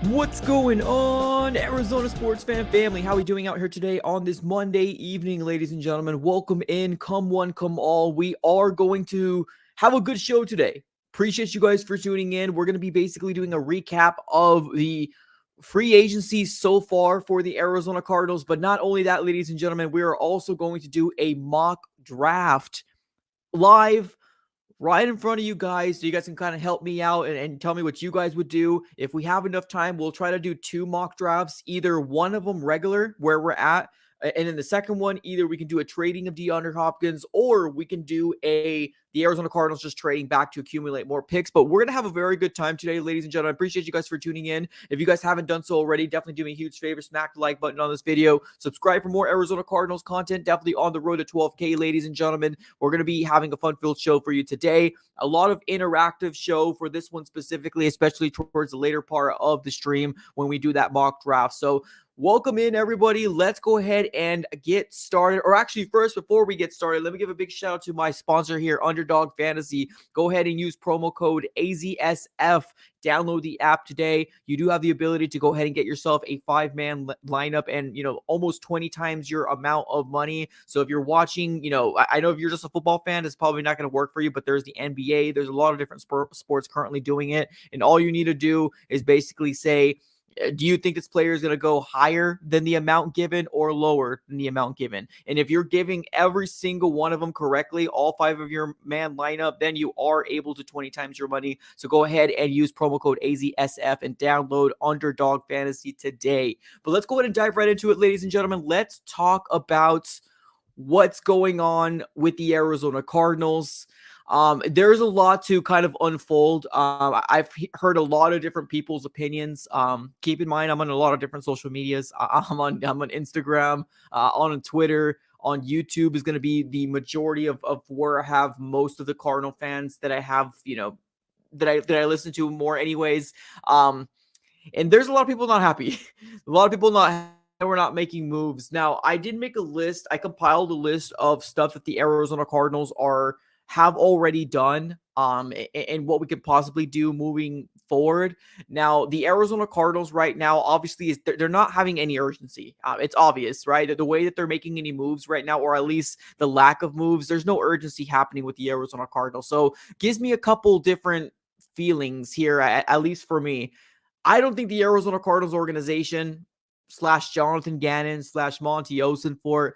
What's going on, Arizona sports fan family? How are we doing out here today on this Monday evening, ladies and gentlemen? Welcome in, come one, come all. We are going to have a good show today. Appreciate you guys for tuning in. We're going to be basically doing a recap of the free agency so far for the Arizona Cardinals. But not only that, ladies and gentlemen, we are also going to do a mock draft live right in front of you guys, so you guys can kind of help me out and tell me what you guys would do. If we have enough time, we'll try to do two mock drafts, either one of them regular where we're at, and then the second one, either we can do a trading of DeAndre Hopkins, or we can do the Arizona Cardinals just trading back to accumulate more picks. But we're going to have a very good time today, ladies and gentlemen. I appreciate you guys for tuning in. If you guys haven't done so already, definitely do me a huge favor. Smack the like button on this video. Subscribe for more Arizona Cardinals content. Definitely on the road to 12K, ladies and gentlemen. We're going to be having a fun-filled show for you today. A lot of interactive show for this one specifically, especially towards the later part of the stream when we do that mock draft. So welcome in, everybody. Let's go ahead and get started. Or actually, first, before we get started, let me give a big shout out to my sponsor here, Underdog Fantasy. Go ahead and use promo code AZSF. Download the app today. You do have the ability to go ahead and get yourself a 5-man lineup and, almost 20 times your amount of money. So if you're watching, I know if you're just a football fan, it's probably not going to work for you, but there's the NBA. There's a lot of different sports currently doing it. And all you need to do is basically say, do you think this player is going to go higher than the amount given or lower than the amount given? And if you're giving every single one of them correctly, all 5 of your man lineup, then you are able to 20 times your money. So go ahead and use promo code AZSF and download Underdog Fantasy today. But let's go ahead and dive right into it, ladies and gentlemen. Let's talk about what's going on with the Arizona Cardinals. There's a lot to kind of unfold. I've heard a lot of different people's opinions. Keep in mind, I'm on a lot of different social medias. I'm on Instagram, on Twitter, on YouTube is going to be the majority of where I have most of the Cardinal fans that I have, that I listen to more anyways. And there's a lot of people not happy. A lot of people we're not making moves. Now, I did make a list. I compiled a list of stuff that the Arizona Cardinals have already done, and what we could possibly do moving forward. Now, the Arizona Cardinals right now, obviously, they're not having any urgency. It's obvious, right? The way that they're making any moves right now, or at least the lack of moves, there's no urgency happening with the Arizona Cardinals. So, gives me a couple different feelings here, at least for me. I don't think the Arizona Cardinals organization / Jonathan Gannon / Monty Osenfort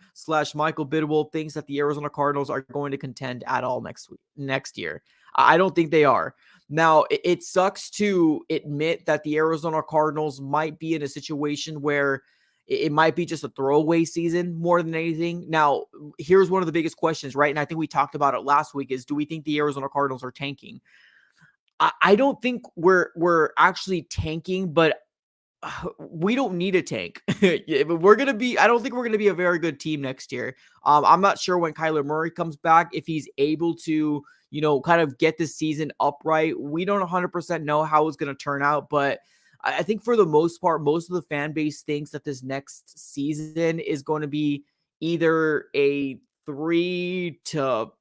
/ Michael Bidwell thinks that the Arizona Cardinals are going to contend at all next year. I don't think they are. Now, it sucks to admit that the Arizona Cardinals might be in a situation where it might be just a throwaway season more than anything. Now, here's one of the biggest questions, right? And I think we talked about it last week is, do we think the Arizona Cardinals are tanking? I don't think we're actually tanking, but we don't need a tank. We're gonna be. I don't think we're gonna be a very good team next year. I'm not sure when Kyler Murray comes back if he's able to, kind of get this season upright. We don't 100% know how it's gonna turn out, but I think for the most part, most of the fan base thinks that this next season is going to be either a 3 to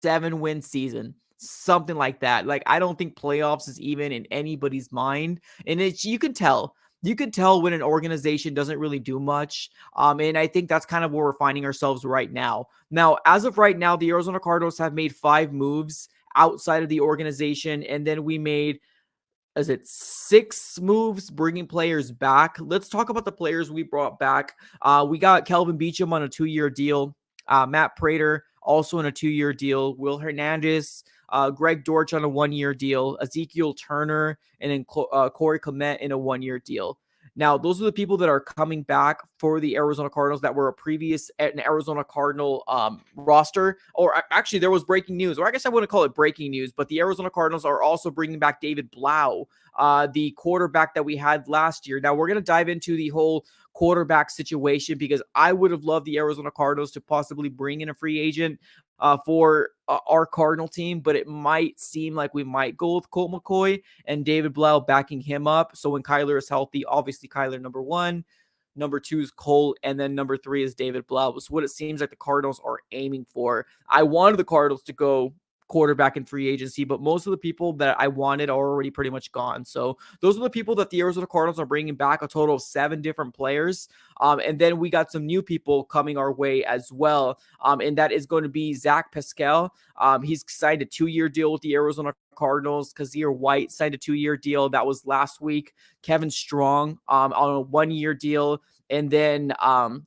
7 win season. Something like that. Like, I don't think playoffs is even in anybody's mind. And you can tell when an organization doesn't really do much. And I think that's kind of where we're finding ourselves right now. Now, as of right now, the Arizona Cardinals have made 5 moves outside of the organization. And then we made, 6 moves bringing players back. Let's talk about the players we brought back. We got Kelvin Beachum on a 2-year deal. Matt Prater also on a 2-year deal. Will Hernandez, Greg Dortch on a 1-year deal, Ezekiel Turner, and then Corey Clement in a 1-year deal. Now, those are the people that are coming back for the Arizona Cardinals that were a previous an Arizona Cardinal roster. Or actually, there was breaking news, or I guess I wouldn't call it breaking news, but the Arizona Cardinals are also bringing back David Blau, the quarterback that we had last year. Now, we're going to dive into the whole quarterback situation because I would have loved the Arizona Cardinals to possibly bring in a free agent for our Cardinal team, but it might seem like we might go with Colt McCoy and David Blau backing him up. So when Kyler is healthy, obviously Kyler number 1, number 2 is Colt, and then number 3 is David Blau. It's what it seems like the Cardinals are aiming for. I wanted the Cardinals to go quarterback in free agency, but most of the people that I wanted are already pretty much gone. So those are the people that the Arizona Cardinals are bringing back, a total of 7 different players. And then we got some new people coming our way as well. And that is going to be Zach Pascal. He's signed a 2-year deal with the Arizona Cardinals. Kazir White signed a 2-year deal. That was last week. Kevin Strong on a 1-year deal. And then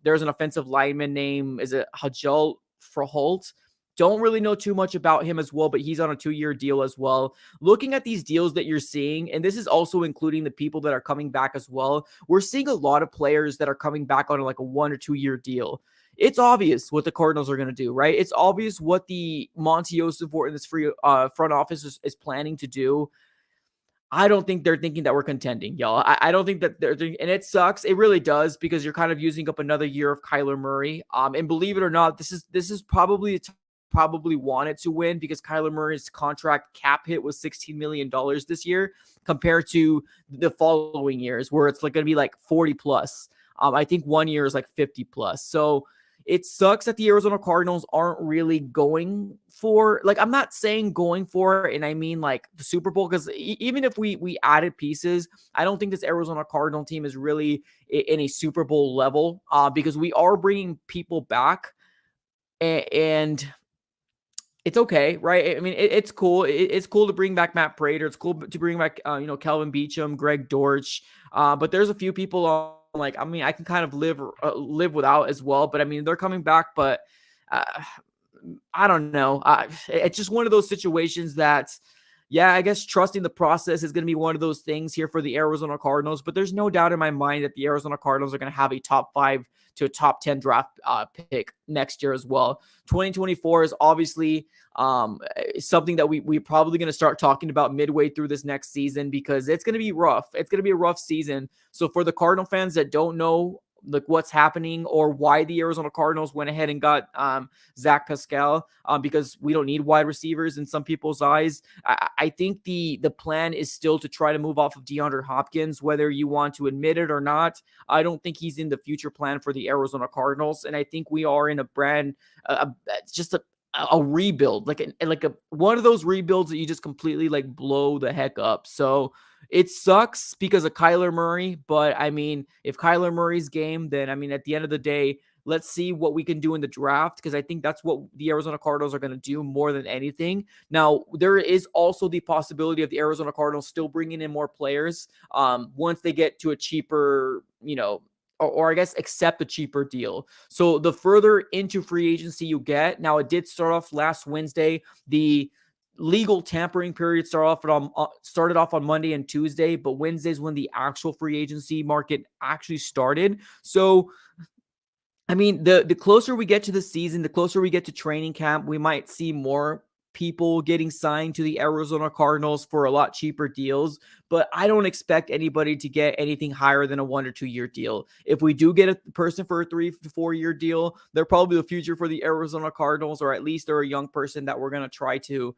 there's an offensive lineman named, is it Hajal Fraholt? Don't really know too much about him as well, but he's on a 2-year deal as well. Looking at these deals that you're seeing, and this is also including the people that are coming back as well, we're seeing a lot of players that are coming back on like a 1 or 2-year deal. It's obvious what the Cardinals are going to do, right? It's obvious what the Monty Osifort in this free front office is planning to do. I don't think they're thinking that we're contending, y'all. I don't think that they're thinking, and it sucks. It really does, because you're kind of using up another year of Kyler Murray. And believe it or not, this is probably the probably wanted to win, because Kyler Murray's contract cap hit was $16 million this year compared to the following years where it's like going to be like 40 plus. I think 1 year is like 50 plus. So it sucks that the Arizona Cardinals aren't really going for, like, I'm not saying going for, and I mean like the Super Bowl, because even if we added pieces, I don't think this Arizona Cardinal team is really in a Super Bowl level, because we are bringing people back, and it's okay, right? I mean, it's cool. It's cool to bring back Matt Prater. It's cool to bring back, Kelvin Beachum, Greg Dortch. But there's a few people on, like, I mean, I can kind of live without as well. But I mean, they're coming back. But uh, I don't know. It's just one of those situations that, yeah, I guess trusting the process is going to be one of those things here for the Arizona Cardinals. But there's no doubt in my mind that the Arizona Cardinals are going to have a top 5 to a top 10 draft pick next year as well. 2024 is obviously something that we're probably going to start talking about midway through this next season, because it's going to be rough. It's going to be a rough season. So for the Cardinal fans that don't know like what's happening or why the Arizona Cardinals went ahead and got Zach Pascal, because we don't need wide receivers in some people's eyes. I think the plan is still to try to move off of DeAndre Hopkins, whether you want to admit it or not. I don't think he's in the future plan for the Arizona Cardinals, and I think we are in a brand, just a rebuild, like a one of those rebuilds that you just completely like blow the heck up. So it sucks because of Kyler Murray, but I mean, if Kyler Murray's game, then I mean, at the end of the day, let's see what we can do in the draft, because I think that's what the Arizona Cardinals are going to do more than anything. Now, there is also the possibility of the Arizona Cardinals still bringing in more players once they get to a cheaper, or I guess accept a cheaper deal. So the further into free agency you get, now it did start off last Wednesday. The legal tampering period started off on Monday and Tuesday, but Wednesday's when the actual free agency market actually started. So I mean, the closer we get to the season, the closer we get to training camp, we might see more people getting signed to the Arizona Cardinals for a lot cheaper deals, but I don't expect anybody to get anything higher than a 1 or 2 year deal. If we do get a person for a 3 to 4 year deal, they're probably the future for the Arizona Cardinals, or at least they're a young person that we're going to try to,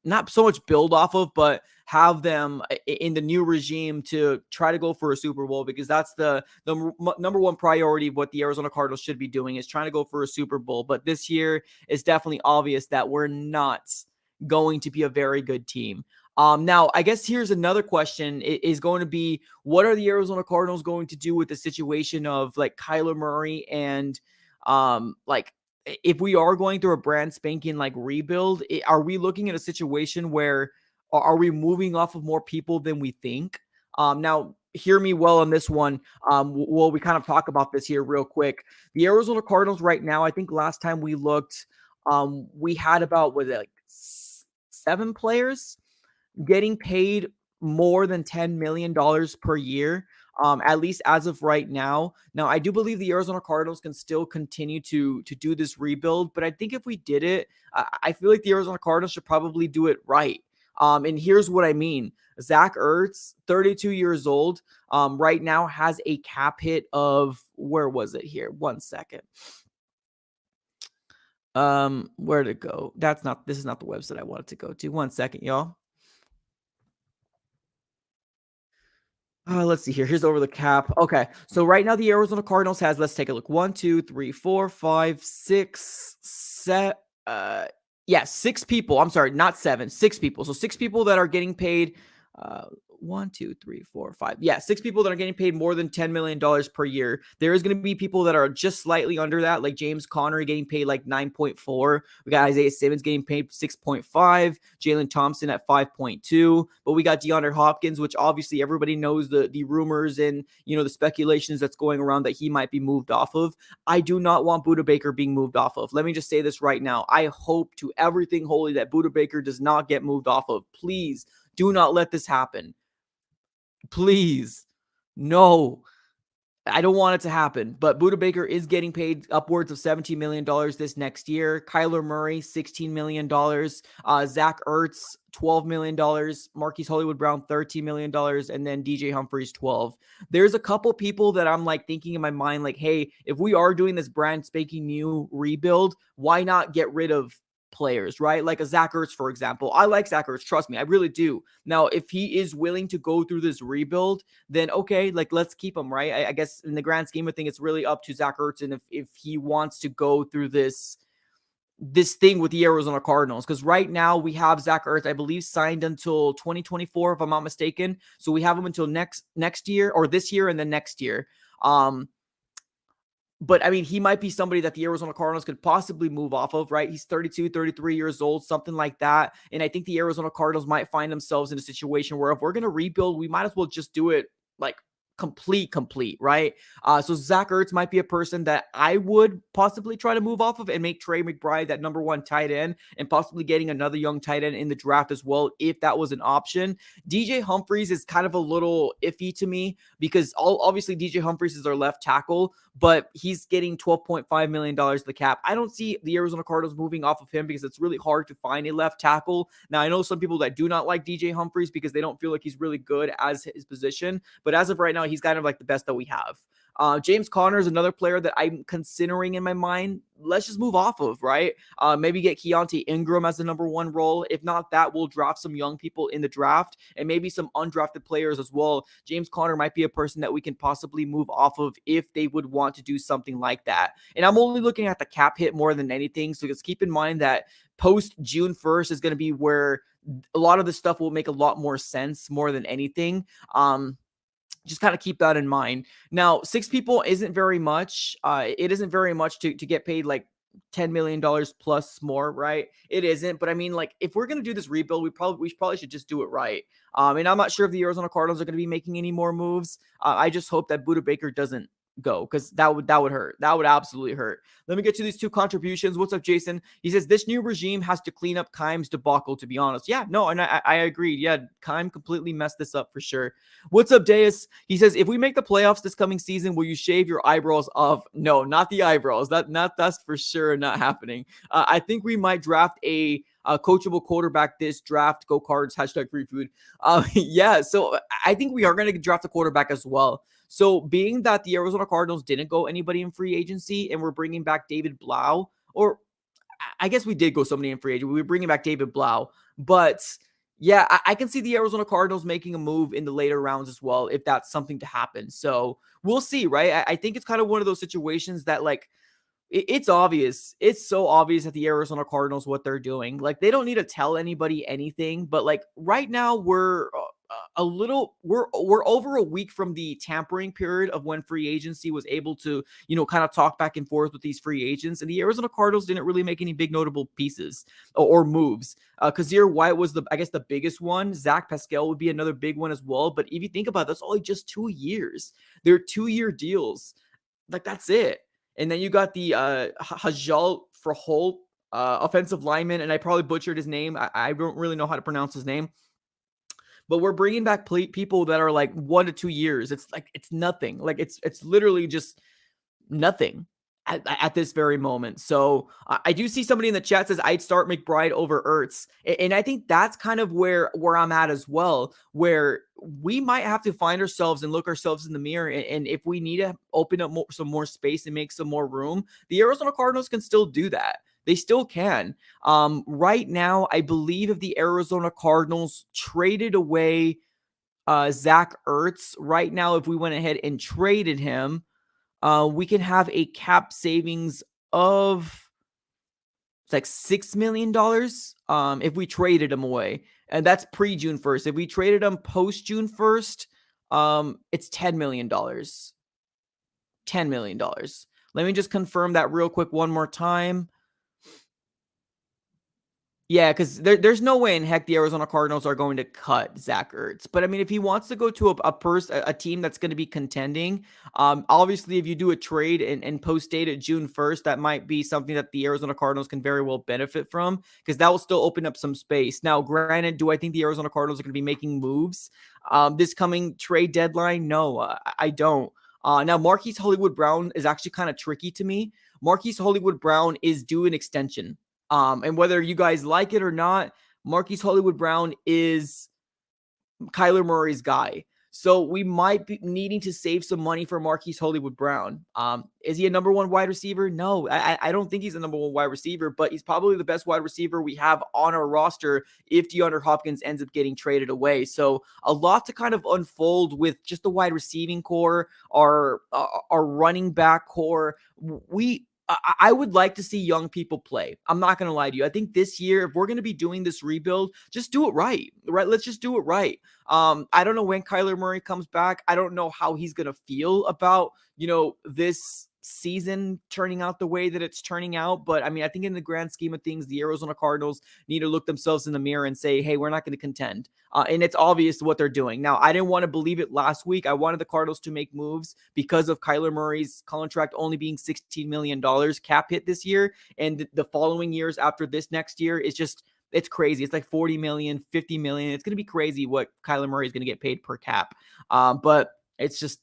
not so much build off of, but have them in the new regime to try to go for a Super Bowl, because that's the number one priority of what the Arizona Cardinals should be doing, is trying to go for a Super Bowl. But this year is definitely obvious that we're not going to be a very good team. Now, I guess here's another question is going to be, what are the Arizona Cardinals going to do with the situation of like Kyler Murray and like, if we are going through a brand spanking like rebuild, are we looking at a situation where are we moving off of more people than we think? Now, hear me well on this one. Well, we kind of talk about this here real quick. The Arizona Cardinals right now, I think last time we looked, we had about, was it like 7 players getting paid more than $10 million per year, at least as of right now. Now, I do believe the Arizona Cardinals can still continue to do this rebuild, but I think if we did it, I feel like the Arizona Cardinals should probably do it right. And here's what I mean. Zach Ertz, 32 years old, right now has a cap hit of, where was it here? 1 second. Where'd it go? This is not the website I wanted to go to. 1 second, y'all. Let's see here. Here's over the cap. Okay. So right now the Arizona Cardinals has, let's take a look. 1, 2, 3, 4, 5, 6, 7. Yeah, six people. I'm sorry, not seven, six people. So six people that are getting paid. Uh, One, two, three, four, five. Yeah, six people that are getting paid more than $10 million per year. There is going to be people that are just slightly under that, like James Conner getting paid like 9.4. We got Isaiah Simmons getting paid 6.5, Jalen Thompson at 5.2. But we got DeAndre Hopkins, which obviously everybody knows the rumors and the speculations that's going around that he might be moved off of. I do not want Buda Baker being moved off of. Let me just say this right now. I hope to everything holy that Buda Baker does not get moved off of. Please do not let this happen. Please. No. I don't want it to happen, but Buda Baker is getting paid upwards of $17 million this next year. Kyler Murray, $16 million. Zach Ertz, $12 million. Marquise Hollywood Brown, $13 million. And then DJ Humphries, 12. There's a couple people that I'm like thinking in my mind, like, hey, if we are doing this brand spanking new rebuild, why not get rid of players, right? Like a Zach Ertz, for example. I like Zach Ertz. Trust me, I really do. Now, if he is willing to go through this rebuild, then okay, like let's keep him, right? I guess in the grand scheme of things, it's really up to Zach Ertz and if he wants to go through this thing with the Arizona Cardinals. Because right now we have Zach Ertz, I believe, signed until 2024, if I'm not mistaken. So we have him until next year or this year and then next year. But I mean, he might be somebody that the Arizona Cardinals could possibly move off of, right? He's 32, 33 years old, something like that. And I think the Arizona Cardinals might find themselves in a situation where if we're going to rebuild, we might as well just do it like complete, right? So Zach Ertz might be a person that I would possibly try to move off of and make Trey McBride that number one tight end and possibly getting another young tight end in the draft as well, if that was an option. DJ Humphries is kind of a little iffy to me because obviously DJ Humphries is our left tackle, but he's getting $12.5 million to the cap. I don't see the Arizona Cardinals moving off of him because it's really hard to find a left tackle. Now, I know some people that do not like DJ Humphries because they don't feel like he's really good as his position, but as of right now, he's kind of like the best that we have. James Conner is another player that I'm considering in my mind. Let's just move off of, right? Maybe get Keontae Ingram as the number one role. If not that, we'll draft some young people in the draft and maybe some undrafted players as well. James Conner might be a person that we can possibly move off of if they would want to do something like that. And I'm only looking at the cap hit more than anything. So just keep in mind that post June 1st is going to be where a lot of the stuff will make a lot more sense more than anything. Just kind of keep that in mind. Now, six people isn't very much. It isn't very much to get paid like $10 million plus more, right? It isn't. But I mean, like, if we're going to do this rebuild, we probably should just do it right. And I'm not sure if the Arizona Cardinals are going to be making any more moves. I just hope that Buda Baker doesn't go because that would hurt. That would absolutely hurt. Let me get to these two contributions. What's up, Jason? He says this new regime has to clean up Keim's debacle, to be honest. Yeah, no, and I agree. Yeah, Keim completely messed this up for sure. What's up, Deus? He says if we make the playoffs this coming season, will you shave your eyebrows off? No, not the eyebrows. That's for sure not happening. I think we might draft a coachable quarterback this draft. Go Cards, #free food. Yeah, so I think we are going to draft a quarterback as well. So being that the Arizona Cardinals didn't go anybody in free agency and we're bringing back David Blau, or I guess we did go somebody in free agency. We were bringing back David Blau, but yeah, I can see the Arizona Cardinals making a move in the later rounds as well if that's something to happen. So we'll see, right? I think it's kind of one of those situations that like it's obvious. It's so obvious that the Arizona Cardinals, what they're doing. Like, they don't need to tell anybody anything, but like right now we're we're over a week from the tampering period of when free agency was able to, kind of talk back and forth with these free agents. And the Arizona Cardinals didn't really make any big notable pieces or moves. Kazir White was I guess the biggest one. Zach Pascal would be another big one as well. But if you think about it, that's only just 2 years. They're 2-year deals. Like, that's it. And then you got the Hajal Fraholt, offensive lineman, and I probably butchered his name. I don't really know how to pronounce his name. But we're bringing back people that are like 1 to 2 years. It's like it's nothing. Like it's literally just nothing at this very moment. So I do see somebody in the chat says I'd start McBride over Ertz, and I think that's kind of where I'm at as well, where we might have to find ourselves and look ourselves in the mirror, and if we need to open up some more space and make some more room, the Arizona Cardinals can still do that. They still can. Right now, I believe if the Arizona Cardinals traded away Zach Ertz right now, if we went ahead and traded him, we can have a cap savings of It's like $6 million if we traded him away. And that's pre-June 1st. If we traded him post-June 1st, it's $10 million. $10 million. Let me just confirm that real quick one more time. Yeah, because there's no way in heck the Arizona Cardinals are going to cut Zach Ertz. But I mean, if he wants to go to a team that's going to be contending, obviously, if you do a trade and post date at June 1st, that might be something that the Arizona Cardinals can very well benefit from, because that will still open up some space. Now, granted, do I think the Arizona Cardinals are going to be making moves this coming trade deadline? No, I don't. Now, Marquise Hollywood Brown is actually kind of tricky to me. Marquise Hollywood Brown is due an extension. And whether you guys like it or not, Marquise Hollywood Brown is Kyler Murray's guy. So we might be needing to save some money for Marquise Hollywood Brown. Is he a number one wide receiver? No, I don't think he's a number one wide receiver, but he's probably the best wide receiver we have on our roster if DeAndre Hopkins ends up getting traded away. So a lot to kind of unfold with just the wide receiving core, our running back core. I would like to see young people play. I'm not going to lie to you. I think this year, if we're going to be doing this rebuild, just do it right? Let's just do it right. I don't know when Kyler Murray comes back. I don't know how he's going to feel about, this season turning out the way that it's turning out. But I mean, I think in the grand scheme of things, the Arizona Cardinals need to look themselves in the mirror and say, hey, we're not going to contend. And it's obvious what they're doing. Now, I didn't want to believe it last week. I wanted the Cardinals to make moves because of Kyler Murray's contract only being $16 million cap hit this year. And the following years after this next year, it's crazy. It's like 40 million, 50 million. It's going to be crazy what Kyler Murray is going to get paid per cap. But it's just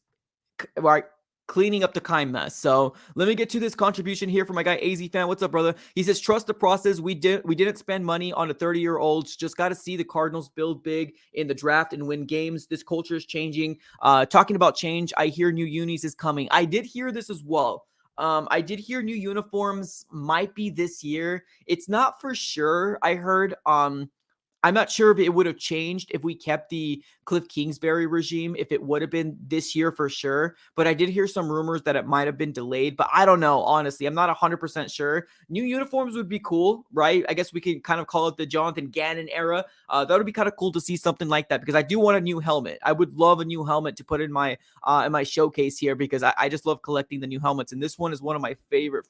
right, cleaning up the kind mess. So let me get to this contribution here from my guy AZ Fan. What's up, brother? He says, trust the process. We didn't spend money on a 30-year-old. Just got to see the Cardinals build big in the draft and win games. This culture is changing. Talking about change, I hear new unis is coming. I did hear this as well. I did hear new uniforms might be this year. It's not for sure. I heard, I'm not sure if it would have changed if we kept the Cliff Kingsbury regime, if it would have been this year for sure. But I did hear some rumors that it might have been delayed, but I don't know. Honestly, I'm not 100% sure. New uniforms would be cool, right? I guess we could kind of call it the Jonathan Gannon era. That would be kind of cool to see something like that, because I do want a new helmet. I would love a new helmet to put in my showcase here, because I just love collecting the new helmets. And this one is one of my favorite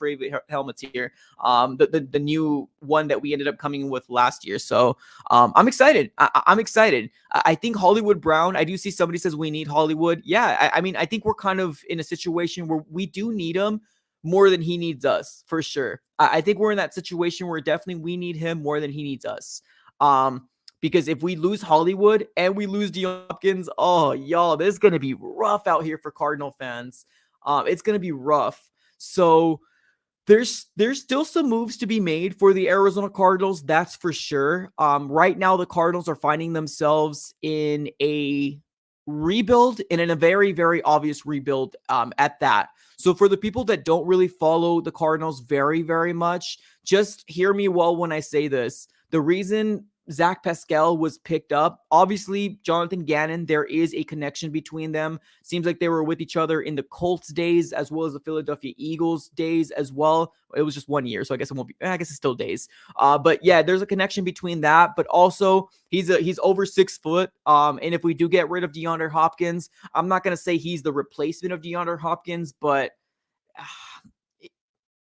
helmets here. The new one that we ended up coming in with last year. So I'm excited. I'm excited. I think Hollywood Brown, I do see somebody says we need Hollywood. Yeah, I mean, I think we're kind of in a situation where we do need him more than he needs us, for sure. I think we're in that situation where definitely we need him more than he needs us. Because if we lose Hollywood and we lose DeAndre Hopkins, oh, y'all, this is going to be rough out here for Cardinal fans. It's going to be rough. So there's still some moves to be made for the Arizona Cardinals, that's for sure. Right now, the Cardinals are finding themselves in a rebuild, and in a very, very obvious rebuild at that. So for the people that don't really follow the Cardinals very, very much, just hear me well when I say this. The reason Zach Pascal was picked up, obviously Jonathan Gannon, there is a connection between them. Seems like they were with each other in the Colts days as well as the Philadelphia Eagles days as well. It was just 1 year, so I guess it won't be, I guess it's still days. But yeah, there's a connection between that, but also he's over 6 foot. And if we do get rid of DeAndre Hopkins, I'm not going to say he's the replacement of DeAndre Hopkins, but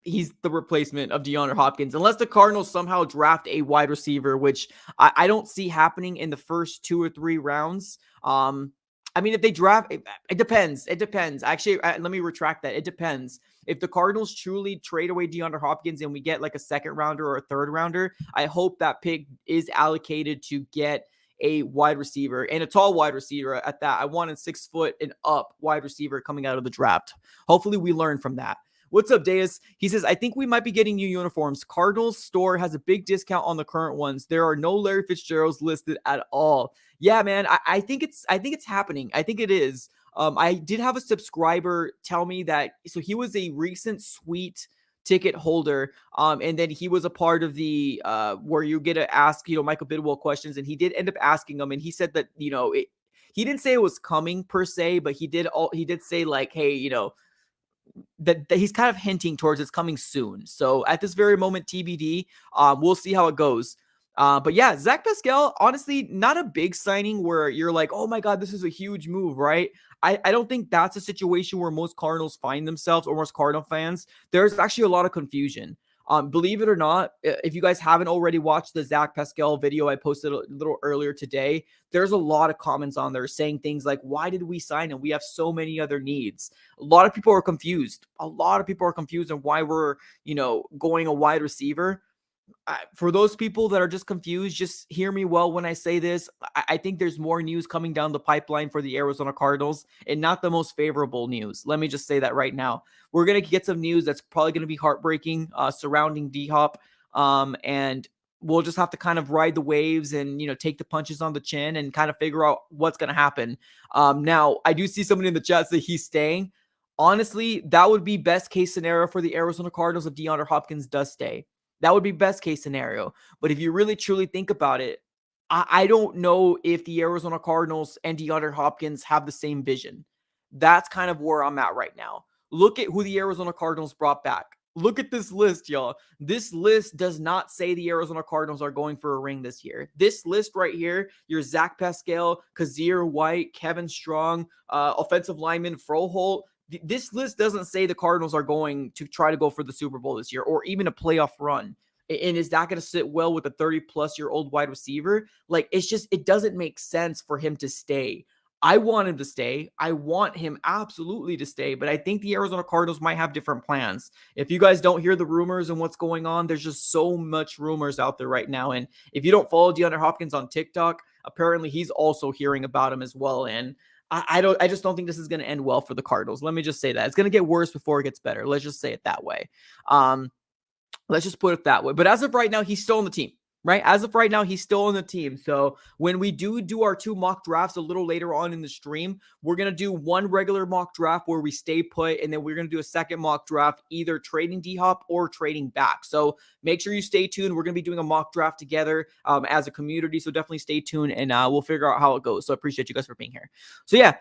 he's the replacement of DeAndre Hopkins, unless the Cardinals somehow draft a wide receiver, which I don't see happening in the first 2 or 3 rounds. I mean, if they draft, it depends. It depends. Actually, let me retract that. It depends. If the Cardinals truly trade away DeAndre Hopkins and we get like a 2nd rounder or a 3rd rounder, I hope that pick is allocated to get a wide receiver, and a tall wide receiver at that. I want a 6 foot and up wide receiver coming out of the draft. Hopefully we learn from that. What's up, Deus? He says, I think we might be getting new uniforms. Cardinals store has a big discount on the current ones. There are no Larry Fitzgeralds listed at all. Yeah, man, I think it's happening. I think it is. I did have a subscriber tell me that, so he was a recent Sweet ticket holder, and then he was a part of the where you get to ask Michael Bidwell questions, and he did end up asking them, and he said that he didn't say it was coming per se, but he did say like, hey, that he's kind of hinting towards it's coming soon. So at this very moment, TBD. We'll see how it goes. But yeah, Zach Pascal, honestly, not a big signing where you're like, oh my God, this is a huge move, right? I don't think that's a situation where most Cardinals find themselves, or most Cardinal fans. There's actually a lot of confusion. Believe it or not, if you guys haven't already watched the Zach Pascal video I posted a little earlier today, there's a lot of comments on there saying things like, why did we sign him? We have so many other needs. A lot of people are confused. A lot of people are confused on why we're, going a wide receiver. For those people that are just confused, just hear me well when I say this. I think there's more news coming down the pipeline for the Arizona Cardinals, and not the most favorable news. Let me just say that right now. We're going to get some news that's probably going to be heartbreaking surrounding D-Hop, and we'll just have to kind of ride the waves and, take the punches on the chin and kind of figure out what's going to happen. Now, I do see somebody in the chat say he's staying. Honestly, that would be best case scenario for the Arizona Cardinals if DeAndre Hopkins does stay. That would be best case scenario. But if you really truly think about it, I don't know if the Arizona Cardinals and DeAndre Hopkins have the same vision. That's kind of where I'm at right now. Look at who the Arizona Cardinals brought back. Look at this list, y'all. This list does not say the Arizona Cardinals are going for a ring this year. This list right here, your Zach Pascal, Kazir White, Kevin Strong, offensive lineman Froholt. This list doesn't say the Cardinals are going to try to go for the Super Bowl this year, or even a playoff run. And is that going to sit well with a 30-plus-year-old wide receiver? Like, it doesn't make sense for him to stay. I want him to stay. I want him absolutely to stay, but I think the Arizona Cardinals might have different plans. If you guys don't hear the rumors and what's going on, there's just so much rumors out there right now. And if you don't follow DeAndre Hopkins on TikTok, apparently he's also hearing about him as well. And I just don't think this is going to end well for the Cardinals. Let me just say that. It's going to get worse before it gets better. Let's just say it that way. Let's just put it that way. But as of right now, he's still on the team, right? As of right now, he's still on the team. So when we do our 2 mock drafts a little later on in the stream, we're going to do one regular mock draft where we stay put, and then we're going to do a second mock draft, either trading D-Hop or trading back. So make sure you stay tuned. We're going to be doing a mock draft together as a community. So definitely stay tuned, and we'll figure out how it goes. So I appreciate you guys for being here. So yeah.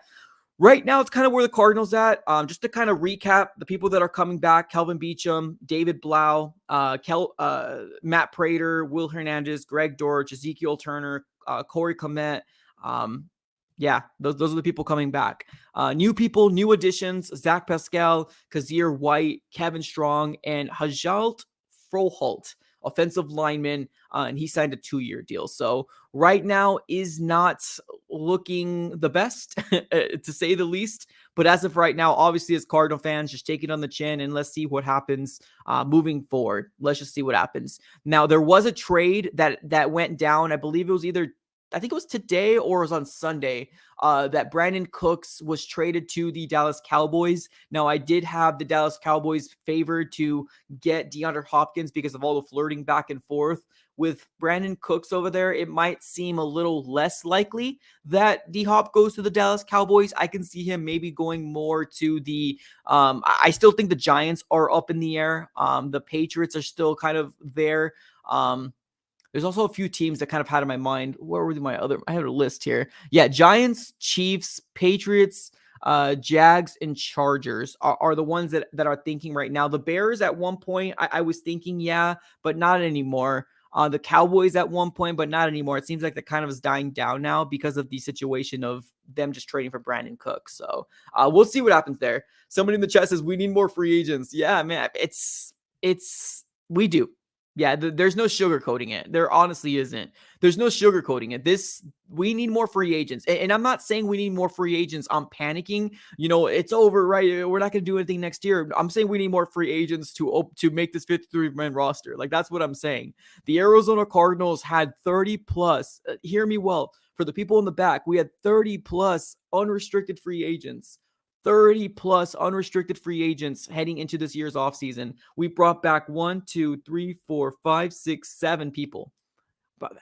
Right now, it's kind of where the Cardinals at. Just to kind of recap, the people that are coming back: Kelvin Beachum, David Blau, Matt Prater, Will Hernandez, Greg Dortch, Ezekiel Turner, Corey Clement. Yeah, those are the people coming back. New people, new additions: Zach Pascal, Kazir White, Kevin Strong, and Hajalt Froholt, offensive lineman, and he signed a 2-year deal. So right now is not looking the best, to say the least. But as of right now, obviously, as Cardinal fans, just take it on the chin and let's see what happens moving forward. Let's just see what happens. Now, there was a trade that went down. I believe it was I think it was today or it was on Sunday, that Brandon Cooks was traded to the Dallas Cowboys. Now, I did have the Dallas Cowboys favored to get DeAndre Hopkins because of all the flirting back and forth. With Brandon Cooks over there, it might seem a little less likely that D-Hop goes to the Dallas Cowboys. I can see him maybe going more to the I still think the Giants are up in the air. The Patriots are still kind of there. There's also a few teams that kind of had in my mind. What were I have a list here. Yeah, Giants, Chiefs, Patriots, Jags, and Chargers are the ones that are thinking right now. The Bears at one point, I was thinking, yeah, but not anymore. The Cowboys at one point, but not anymore. It seems like that kind of is dying down now because of the situation of them just trading for Brandon Cooks. So we'll see what happens there. Somebody in the chat says we need more free agents. Yeah, man, we do. Yeah, there's no sugarcoating it. There honestly isn't. There's no sugarcoating it. We need more free agents. And I'm not saying we need more free agents. I'm panicking. It's over, right? We're not going to do anything next year. I'm saying we need more free agents to make this 53-man roster. Like, that's what I'm saying. The Arizona Cardinals had 30 plus. Hear me well. For the people in the back, we had 30 plus unrestricted free agents. 30 plus unrestricted free agents heading into this year's offseason. We brought back 1, 2, 3, 4, 5, 6, 7 people.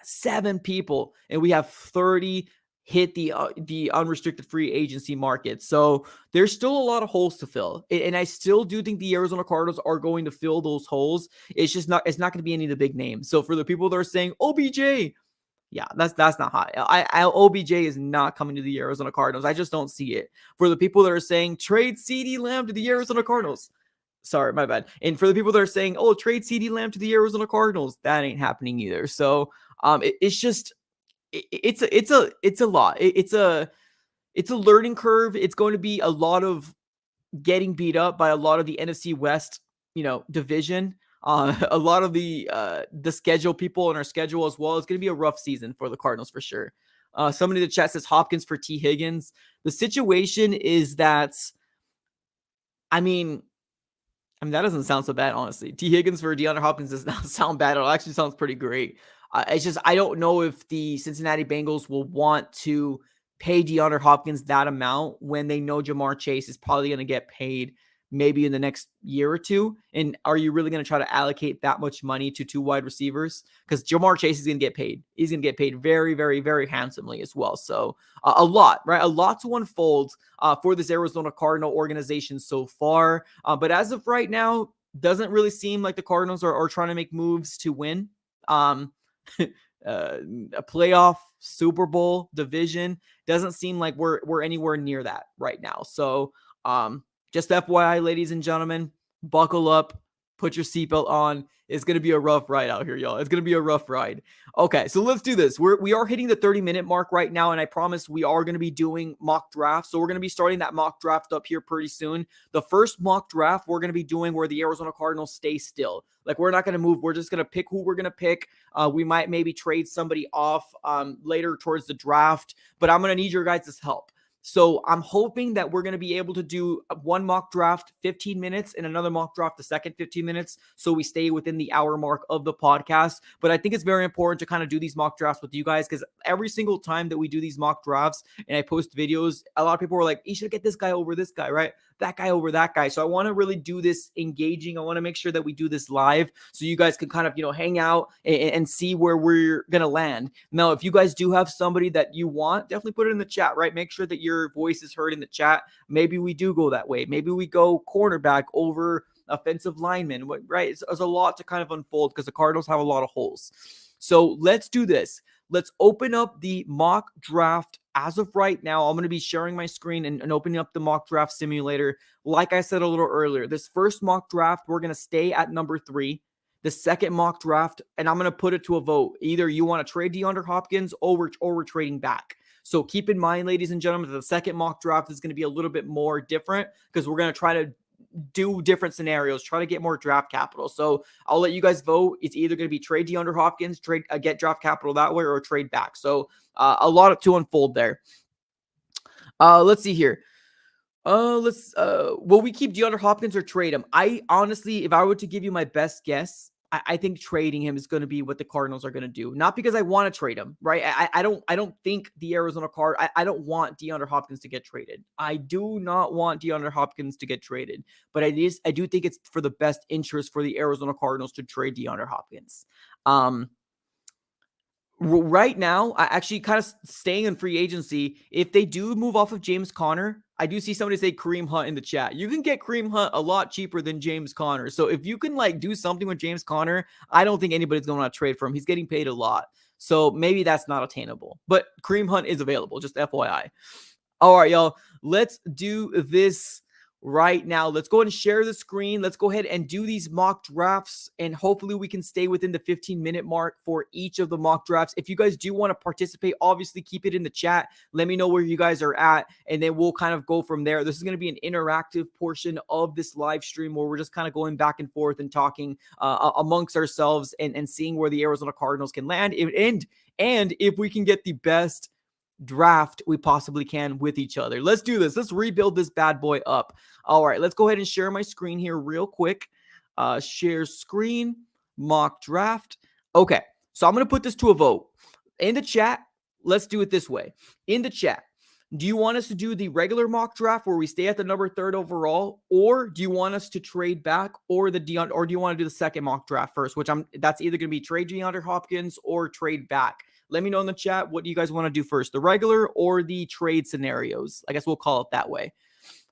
7 people. And we have 30 hit the unrestricted free agency market. So there's still a lot of holes to fill. And I still do think the Arizona Cardinals are going to fill those holes. It's not going to be any of the big names. So for the people that are saying, OBJ, Yeah, that's not high. OBJ is not coming to the Arizona Cardinals. I just don't see it. For the people that are saying trade CeeDee Lamb to the Arizona Cardinals, sorry, my bad. And for the people that are saying, oh, trade CeeDee Lamb to the Arizona Cardinals, that ain't happening either. So it's just it's a lot. It's a learning curve. It's going to be a lot of getting beat up by a lot of the NFC West, division. A lot of the schedule people in our schedule as well. It's going to be a rough season for the Cardinals for sure. Somebody in the chat says Hopkins for T. Higgins. The situation is that, I mean, that doesn't sound so bad, honestly. T. Higgins for DeAndre Hopkins does not sound bad. It actually sounds pretty great. It's just, I don't know if the Cincinnati Bengals will want to pay DeAndre Hopkins that amount when they know Jamar Chase is probably going to get paid maybe in the next year or two. And are you really going to try to allocate that much money to two wide receivers? Because Jamar Chase is going to get paid. He's going to get paid very, very, very handsomely as well. So a lot, right? A lot to unfold for this Arizona Cardinal organization so far. But as of right now, doesn't really seem like the Cardinals are trying to make moves to win. A playoff, Super Bowl, division, doesn't seem like we're anywhere near that right now. So just FYI, ladies and gentlemen, buckle up, put your seatbelt on. It's going to be a rough ride out here, y'all. It's going to be a rough ride. Okay, so let's do this. We are hitting the 30-minute mark right now, and I promise we are going to be doing mock drafts. So we're going to be starting that mock draft up here pretty soon. The first mock draft we're going to be doing where the Arizona Cardinals stay still. Like, we're not going to move. We're just going to pick who we're going to pick. We might maybe trade somebody off later towards the draft, but I'm going to need your guys' help. So I'm hoping that we're going to be able to do one mock draft 15 minutes and another mock draft the second 15 minutes. So we stay within the hour mark of the podcast. But I think it's very important to kind of do these mock drafts with you guys, because every single time that we do these mock drafts and I post videos, a lot of people are like, you should get this guy over this guy, right? That guy over that guy. So I want to really do this engaging. I want to make sure that we do this live so you guys can kind of, hang out and see where we're going to land. Now, if you guys do have somebody that you want, definitely put it in the chat, right? Make sure that your voice is heard in the chat. Maybe we do go that way. Maybe we go cornerback over offensive lineman, right? There's a lot to kind of unfold because the Cardinals have a lot of holes. So let's do this. Let's open up the mock draft. As of right now, I'm going to be sharing my screen and opening up the mock draft simulator. Like I said a little earlier, this first mock draft, we're going to stay at number 3. The second mock draft, and I'm going to put it to a vote. Either you want to trade DeAndre Hopkins or we're trading back. So keep in mind, ladies and gentlemen, that the second mock draft is going to be a little bit more different because we're going to try to do different scenarios, try to get more draft capital. So I'll let you guys vote. It's either going to be trade DeAndre Hopkins, get draft capital that way, or trade back. So a lot to unfold there. Let's see here. Will we keep DeAndre Hopkins or trade him? I honestly, if I were to give you my best guess, I think trading him is going to be what the Cardinals are going to do. Not because I want to trade him, right? I don't think the Arizona I don't want DeAndre Hopkins to get traded. I do not want DeAndre Hopkins to get traded, but I do think it's for the best interest for the Arizona Cardinals to trade DeAndre Hopkins. Right now, I actually kind of staying in free agency. If they do move off of James Conner, I do see somebody say Kareem Hunt in the chat. You can get Kareem Hunt a lot cheaper than James Conner. So if you can do something with James Conner, I don't think anybody's going to trade for him. He's getting paid a lot. So maybe that's not attainable. But Kareem Hunt is available, just FYI. All right, y'all. Let's do this right now. Let's go ahead and share the screen. Let's go ahead and do these mock drafts, and hopefully we can stay within the 15-minute mark for each of the mock drafts. If you guys do want to participate, obviously keep it in the chat. Let me know where you guys are at, and then we'll kind of go from there. This is going to be an interactive portion of this live stream where we're just kind of going back and forth and talking amongst ourselves and seeing where the Arizona Cardinals can land, and if we can get the best draft we possibly can with each other. Let's do this. Let's rebuild this bad boy up. All right, let's go ahead and share my screen here real quick. Share screen, mock draft. Okay, so I'm going to put this to a vote. In the chat, let's do it this way. In the chat, do you want us to do the regular mock draft where we stay at the number 3rd overall, or do you want us to trade back, or do you want to do the second mock draft first, that's either going to be trade DeAndre Hopkins or trade back? Let me know in the chat, what do you guys want to do first, the regular or the trade scenarios? I guess we'll call it that way.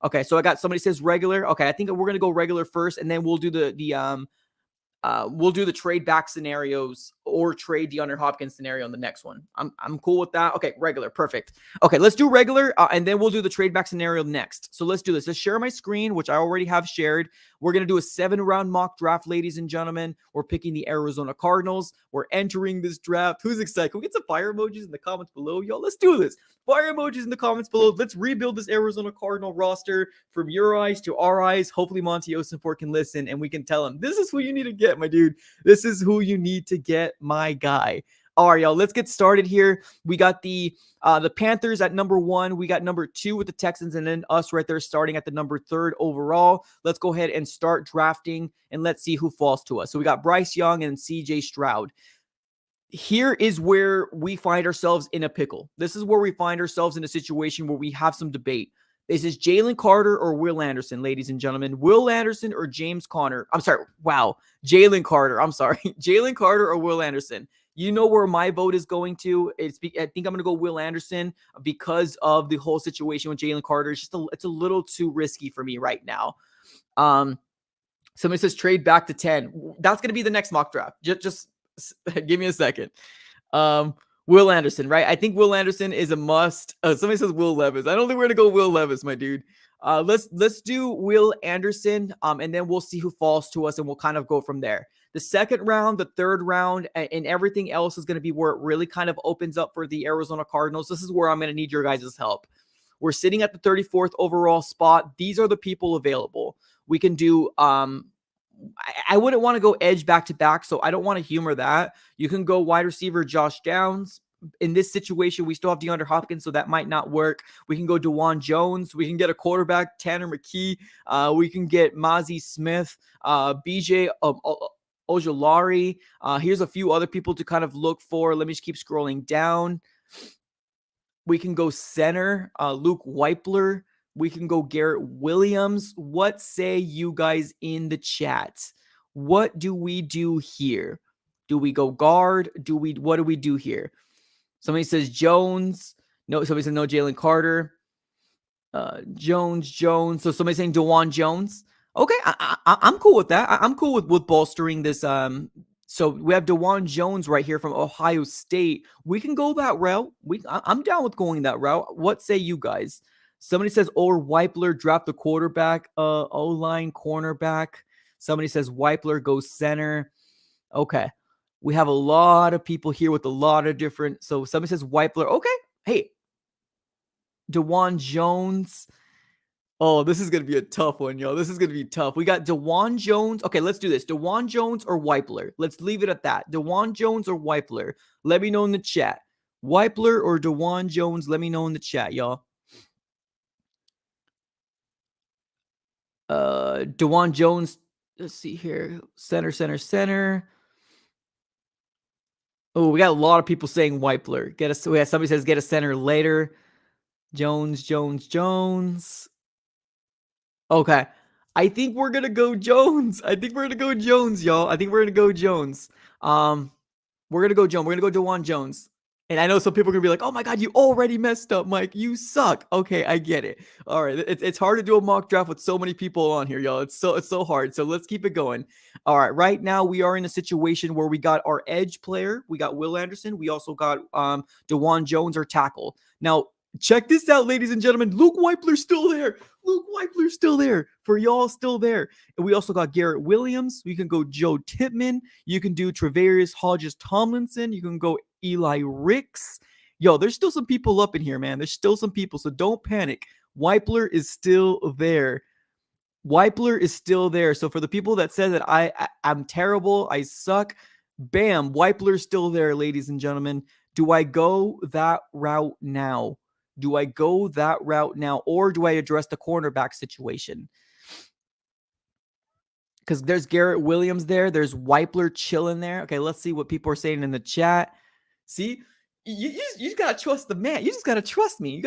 Okay, so I got somebody says regular. Okay, I think we're going to go regular first, and then we'll do the We'll do the trade back scenarios or trade DeAndre Hopkins scenario on the next one. I'm cool with that. Okay, regular, perfect. Okay, let's do regular, and then we'll do the trade back scenario next. So let's do this. Let's share my screen, which I already have shared. We're gonna do a 7-round mock draft, ladies and gentlemen. We're picking the Arizona Cardinals. We're entering this draft. Who's excited? Can we get some fire emojis in the comments below, y'all? Let's do this. Fire emojis in the comments below. Let's rebuild this Arizona Cardinal roster from your eyes to our eyes. Hopefully Monty Osenfort can listen and we can tell him, this is who you need to get, my dude. This is who you need to get, my guy. All right, y'all, let's get started here. We got the Panthers at number 1. We got number 2 with the Texans, and then us right there starting at the number 3rd overall. Let's go ahead and start drafting, and let's see who falls to us. So we got Bryce Young and CJ Stroud. Here is where we find ourselves in a pickle. This is where we find ourselves in a situation where we have some debate. This is Jalen Carter or Will Anderson, ladies and gentlemen. Will Anderson or James Conner. I'm sorry. Wow. Jalen Carter. I'm sorry. Jalen Carter or Will Anderson. You know where my vote is going to. I think I'm going to go Will Anderson because of the whole situation with Jalen Carter. It's a little too risky for me right now. Somebody says trade back to 10. That's going to be the next mock draft. Just give me a second. Will Anderson, right? I think Will Anderson is a must. Somebody says Will Levis. I don't think we're going to go Will Levis, my dude. Let's do Will Anderson, and then we'll see who falls to us, and we'll kind of go from there. The 2nd round, the 3rd round, and everything else is going to be where it really kind of opens up for the Arizona Cardinals. This is where I'm going to need your guys' help. We're sitting at the 34th overall spot. These are the people available. We can do I wouldn't want to go edge back to back, so I don't want to humor that. You can go wide receiver Josh Downs. In this situation, we still have DeAndre Hopkins, so that might not work. We can go DeJuan Jones. We can get a quarterback, Tanner McKee. We can get Mozzie Smith, BJ Ojolari. Here's a few other people to kind of look for. Let me just keep scrolling down. We can go center, Luke Weipler. We can go Garrett Williams. What say you guys in the chat? What do we do here? Do we go guard? What do we do here? Somebody says Jones. No, somebody said no Jalen Carter. Jones. So somebody's saying DeJuan Jones. Okay, I'm cool with that. I'm cool with bolstering this. So we have DeJuan Jones right here from Ohio State. We can go that route. I'm down with going that route. What say you guys? Somebody says, or Weipler, drop the quarterback, O-line cornerback. Somebody says Weipler goes center. Okay. We have a lot of people here with a lot of different. So somebody says Weipler. Okay. Hey, DeJuan Jones. Oh, this is going to be a tough one, yo. This is going to be tough. We got DeJuan Jones. Okay, let's do this. DeJuan Jones or Weipler. Let's leave it at that. DeJuan Jones or Weipler. Let me know in the chat. Weipler or DeJuan Jones. Let me know in the chat, y'all. DeJuan Jones. Let's see here. Center. Oh, we got a lot of people saying Weipler. Somebody says get a center later. Jones. Okay. I think we're going to go Jones. Y'all. I think we're going to go Jones. We're going to go Jones. We're going to go DeJuan Jones. And I know some people are going to be like, oh my God, you already messed up, Mike. You suck. Okay, I get it. All right. It's hard to do a mock draft with so many people on here, y'all. It's so hard. So let's keep it going. All right. Right now, we are in a situation where we got our edge player. We got Will Anderson. We also got DeJuan Jones, our tackle. Now, check this out, ladies and gentlemen. Luke Weipler's still there. For y'all, still there. And we also got Garrett Williams. We can go Joe Tippmann. You can do Travarius Hodges-Tomlinson. You can go Eli Ricks. Yo, there's still some people up in here, man. There's still some people, so don't panic. Weipler is still there. So for the people that said that I'm terrible, I suck, bam, Weipler's still there, ladies and gentlemen. Do I go that route now? Or do I address the cornerback situation? Because there's Garrett Williams there. There's Weipler chilling there. Okay, let's see what people are saying in the chat. See, you just got to trust the man. You just got to trust me.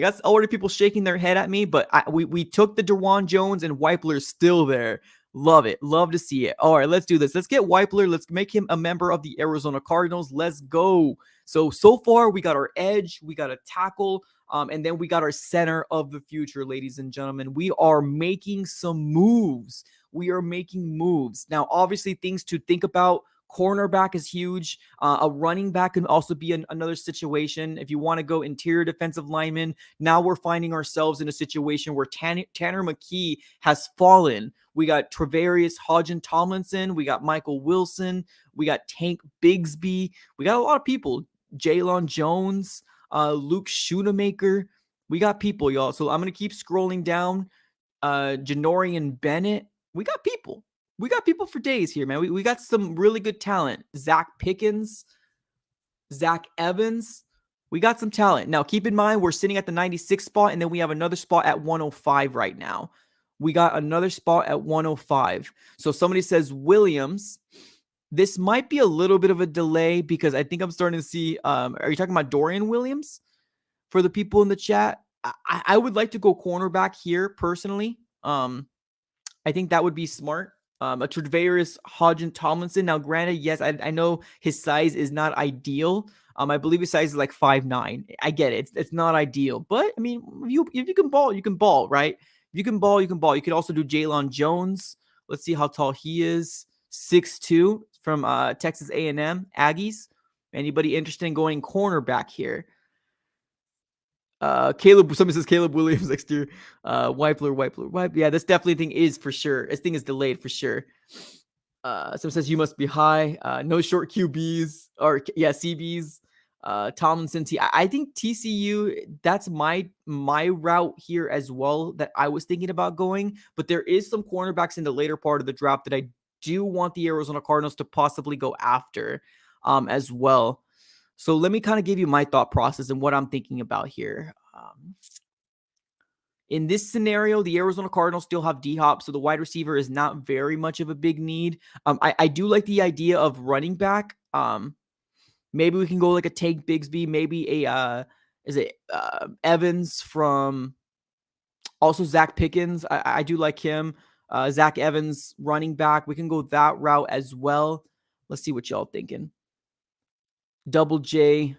That's already people shaking their head at me, but we took the DeJuan Jones and Weipler's still there. Love it. Love to see it. All right, let's do this. Let's get Weipler. Let's make him a member of the Arizona Cardinals. Let's go. So far, we got our edge. We got a tackle. And then we got our center of the future, ladies and gentlemen. We are making some moves. We are making moves. Now, obviously, things to think about. Cornerback is huge. A running back can also be another situation. If you want to go interior defensive lineman, now we're finding ourselves in a situation where Tanner McKee has fallen. We got Travarius Hodgin Tomlinson. We got Michael Wilson. We got Tank Bigsby. We got a lot of people. Jalen Jones, Luke Schoonemaker. We got people, y'all. So I'm going to keep scrolling down. Janorian Bennett. We got people. We got people for days here, man. We got some really good talent. Zach Pickens, Zach Evans. We got some talent. Now, keep in mind, we're sitting at the 96 spot, and then we have another spot at 105 right now. We got another spot at 105. So somebody says Williams. This might be a little bit of a delay because I think I'm starting to see, are you talking about Dorian Williams for the people in the chat? I would like to go cornerback here personally. I think that would be smart. A Travarius Hodgin Tomlinson. Now, granted, yes, I know his size is not ideal. I believe his size is like 5'9". I get it. It's not ideal. But, I mean, if you can ball, you can ball, right? If you can ball, you can ball. You could also do Jalen Jones. Let's see how tall he is. 6'2" from Texas A&M, Aggies. Anybody interested in going cornerback here? Somebody says Caleb Williams next year. Wipe. Yeah, this definitely thing is for sure. This thing is delayed for sure. Someone says you must be high. No short QBs or CBs. Tomlinson I think TCU, that's my route here as well that I was thinking about going, but there is some cornerbacks in the later part of the draft that I do want the Arizona Cardinals to possibly go after as well. So let me kind of give you my thought process and what I'm thinking about here. In this scenario, the Arizona Cardinals still have D-Hop, so the wide receiver is not very much of a big need. I do like the idea of running back. Maybe we can go like a Tank Bigsby, maybe Evans from also Zach Pickens. I do like him. Zach Evans, running back. We can go that route as well. Let's see what y'all thinking. Double J.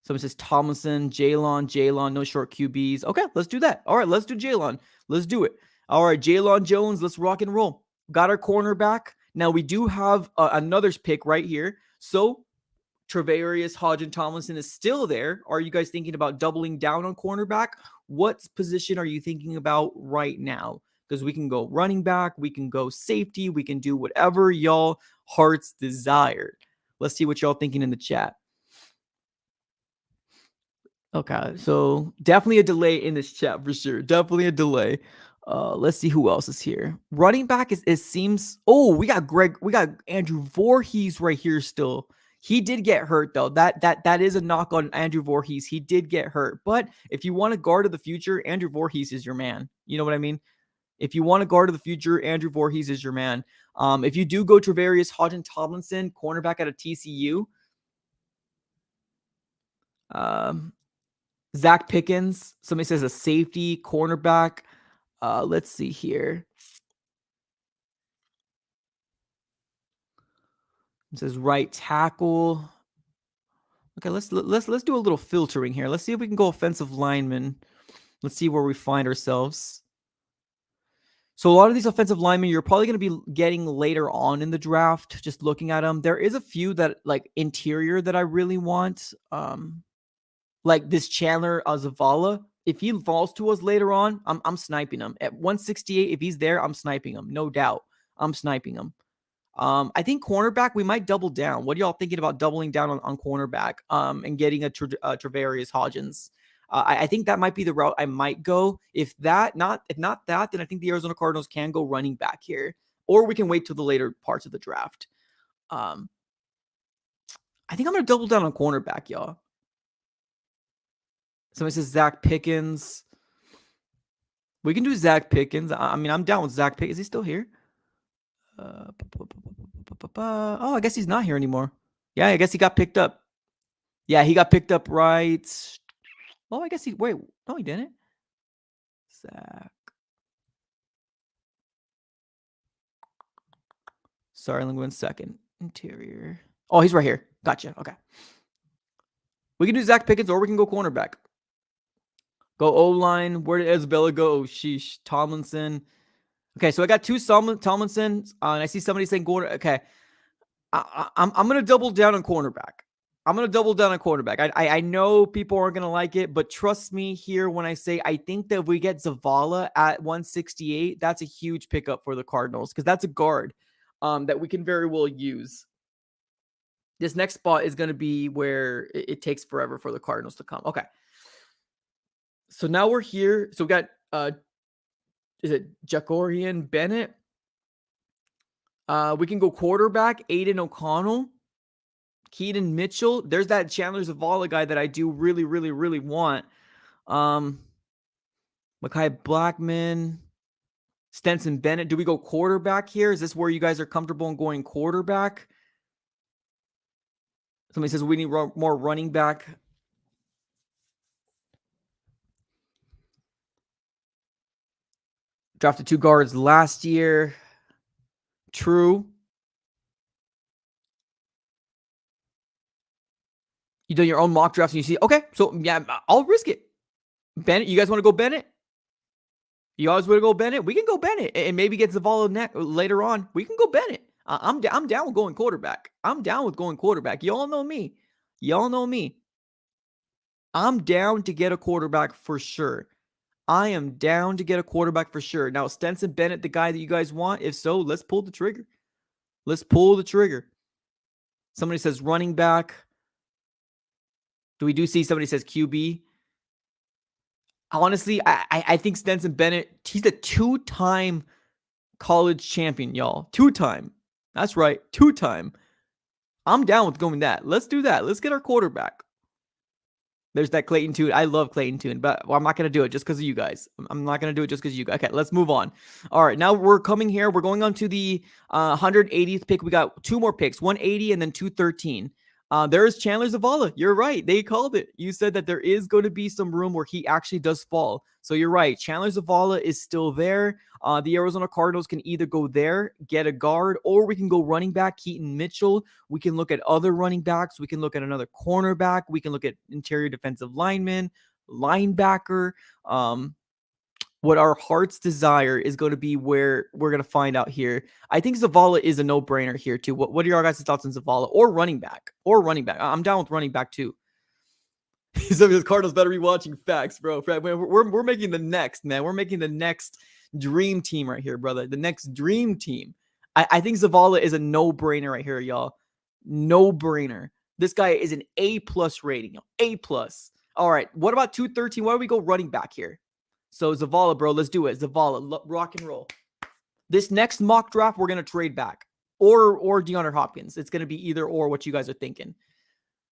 Someone says Tomlinson, Jalen, no short QBs. Okay, let's do that. All right, let's do Jalen. Let's do it. All right, Jalen Jones, let's rock and roll. Got our cornerback. Now, we do have another pick right here. So, Travarius Hodgin Tomlinson is still there. Are you guys thinking about doubling down on cornerback? What position are you thinking about right now? Because we can go running back, we can go safety, we can do whatever y'all hearts desire. Let's see what y'all thinking in the chat. Okay, so definitely a delay in this chat for sure. Definitely a delay. Let's see who else is here. Running back it seems. Oh, we got Andrew Voorhees right here still. He did get hurt though. That is a knock on Andrew Voorhees. He did get hurt. But if you want a guard of the future, Andrew Voorhees is your man. You know what I mean? If you want a guard of the future, Andrew Voorhees is your man. If you do go Travarius Hodgin Tomlinson, cornerback out of TCU. Zach Pickens, somebody says a safety, cornerback. Let's see here. It says right tackle. Okay, let's do a little filtering here. Let's see if we can go offensive lineman. Let's see where we find ourselves. So a lot of these offensive linemen you're probably going to be getting later on in the draft. Just looking at them, there is a few that like interior that I really want. Like this Chandler Zavala. If he falls to us later on, I'm sniping him. At 168, if he's there, I'm sniping him. No doubt. I'm sniping him. I think cornerback, we might double down. What are y'all thinking about doubling down on cornerback and getting a Travarius Hodgins? I think that might be the route I might go. If not that, then I think the Arizona Cardinals can go running back here. Or we can wait till the later parts of the draft. I think I'm going to double down on cornerback, y'all. Somebody says Zach Pickens. We can do Zach Pickens. I mean, I'm down with Zach Pickens. Is he still here? Oh, I guess he's not here anymore. Yeah, I guess he got picked up. Yeah, he got picked up right. Oh, I guess wait. No, he didn't. Zach. Sorry, let me 1 second. Interior. Oh, he's right here. Gotcha. Okay. We can do Zach Pickens or we can go cornerback. Go O-line. Where did Isabella go? Oh, sheesh. Tomlinson. Okay, so I got two Tomlinson, and I see somebody saying Gordon. Okay, I'm gonna double down on cornerback. I know people aren't gonna like it, but trust me here when I say I think that if we get Zavala at 168, that's a huge pickup for the Cardinals because that's a guard that we can very well use. This next spot is gonna be where it takes forever for the Cardinals to come. Okay, so now we're here. So we got is it Jacorian Bennett? We can go quarterback, Aiden O'Connell. Keaton Mitchell. There's that Chandler Zavala guy that I do really, really, really want. Mekhi Blackman, Stenson Bennett. Do we go quarterback here? Is this where you guys are comfortable in going quarterback? Somebody says we need more running back. Drafted 2 guards last year. True. You do your own mock drafts and you see, okay, so yeah, I'll risk it. Bennett, you guys want to go Bennett? You always want to go Bennett? We can go Bennett and maybe get Zavala later on. We can go Bennett. I'm down with going quarterback. Y'all know me. I'm down to get a quarterback for sure. Now, Stenson Bennett, the guy that you guys want? If so, let's pull the trigger. Somebody says running back. Do see somebody says QB? Honestly, I think Stenson Bennett, he's a 2-time college champion, y'all. 2-time. That's right, 2-time. I'm down with going that. Let's do that. Let's get our quarterback. There's that Clayton Tune. I love Clayton Tune, but I'm not going to do it just because of you guys. I'm not going to do it just because of you guys. Okay, let's move on. All right, now we're coming here. We're going on to the 180th pick. We got 2 more picks, 180 and then 213. There's Chandler Zavala. You're right. They called it. You said that there is going to be some room where he actually does fall. So you're right. Chandler Zavala is still there. The Arizona Cardinals can either go there, get a guard, or we can go running back, Keaton Mitchell. We can look at other running backs. We can look at another cornerback. We can look at interior defensive lineman, linebacker. What our heart's desire is going to be where we're going to find out here. I think Zavala is a no-brainer here too. What are your guys' thoughts on Zavala or running back? I'm down with running back too. Some of the Cardinals better be watching facts, bro. We're making the next, man. We're making the next dream team right here, brother. The next dream team. I think Zavala is a no-brainer right here, y'all. No-brainer. This guy is an A+ rating, y'all. A+. All right. What about 213? Why don't we go running back here? So Zavala, bro, let's do it. Zavala, rock and roll. This next mock draft, we're gonna trade back, or DeAndre Hopkins. It's gonna be either or. What you guys are thinking?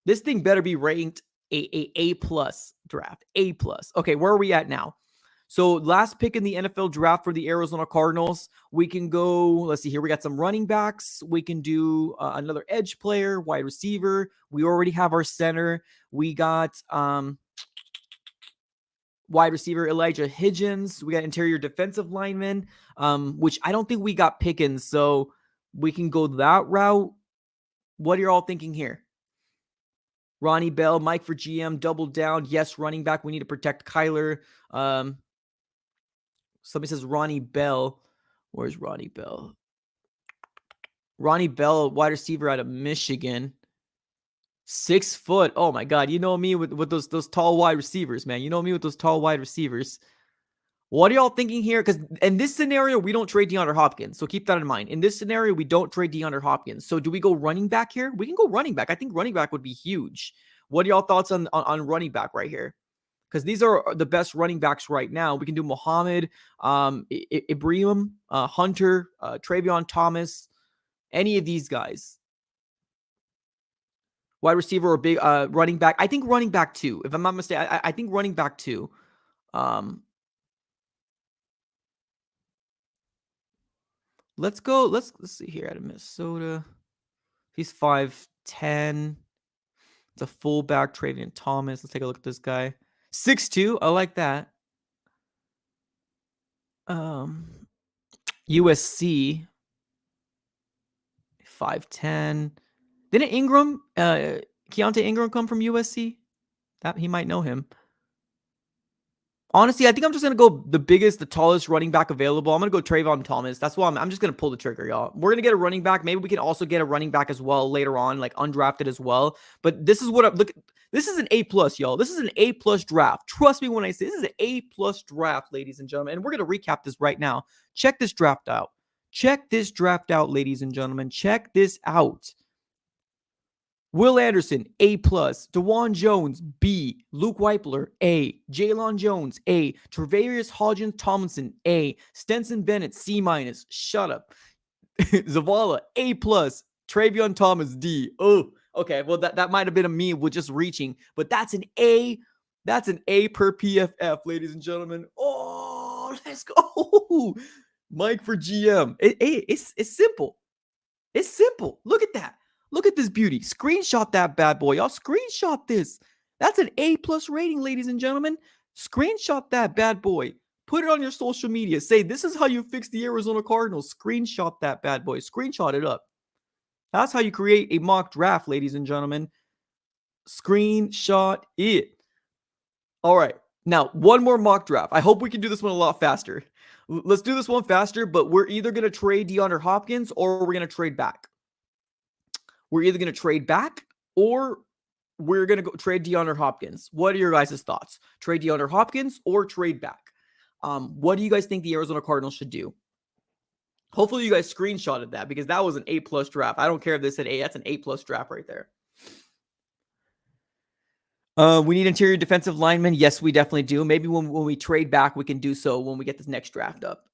This thing better be ranked A+ draft. A+. Okay, where are we at now? So last pick in the NFL draft for the Arizona Cardinals. We can go. Let's see here. We got some running backs. We can do another edge player, wide receiver. We already have our center. We got wide receiver Elijah Higgins. We got interior defensive lineman, which I don't think we got Pickens, so we can go that route. What are you all thinking here? Ronnie Bell, Mike for GM, double down. Yes, running back. We need to protect Kyler. Somebody says Ronnie Bell. Where's Ronnie Bell? Ronnie Bell, wide receiver out of Michigan. 6 foot. Oh my God. You know me with those tall wide receivers, man. What are y'all thinking here? Because in this scenario, we don't trade DeAndre Hopkins. So keep that in mind. In this scenario, we don't trade DeAndre Hopkins. So do we go running back here? We can go running back. I think running back would be huge. What are y'all thoughts on running back right here? Because these are the best running backs right now. We can do Muhammad, Ibrahim, Hunter, Travion Thomas, any of these guys. Wide receiver or big running back. I think running back too. If I'm not mistaken, I think running back too. Let's go. Let's see here out of Minnesota. He's 5'10". It's a fullback, Travion Thomas. Let's take a look at this guy. 6'2". I like that. USC 5'10". Didn't Ingram, Keontae Ingram come from USC? That he might know him. Honestly, I think I'm just going to go the tallest running back available. I'm going to go Trayvon Thomas. That's why I'm just going to pull the trigger, y'all. We're going to get a running back. Maybe we can also get a running back as well later on, like undrafted as well. But this is what I'm look. This is an A plus, y'all. This is an A plus draft. Trust me when I say this is an A plus draft, ladies and gentlemen. And we're going to recap this right now. Check this draft out. Check this draft out, ladies and gentlemen. Check this out. Will Anderson, A+. DeJuan Jones, B. Luke Weipler, A. Jaylon Jones, A. Travarius Hodgins Tomlinson, A. Stenson Bennett, C-. Shut up. Zavala, A+. Travion Thomas, D. Oh, okay. Well, that might have been a me with just reaching, but that's an A. That's an A per PFF, ladies and gentlemen. Oh, let's go. Mike for GM. It's simple. It's simple. Look at that. Look at this beauty. Screenshot that bad boy. Y'all screenshot this. That's an A+ rating, ladies and gentlemen. Screenshot that bad boy. Put it on your social media. Say, this is how you fix the Arizona Cardinals. Screenshot that bad boy. Screenshot it up. That's how you create a mock draft, ladies and gentlemen. Screenshot it. All right. Now, one more mock draft. I hope we can do this one a lot faster. Let's do this one faster, but we're either going to trade DeAndre Hopkins or we're going to trade back. We're either going to trade back or we're going to go trade DeAndre Hopkins. What are your guys' thoughts? Trade DeAndre Hopkins or trade back? What do you guys think the Arizona Cardinals should do? Hopefully you guys screenshotted that because that was an A+ draft. I don't care if they said A. That's an A+ draft right there. We need interior defensive linemen. Yes, we definitely do. Maybe when we trade back, we can do so when we get this next draft up.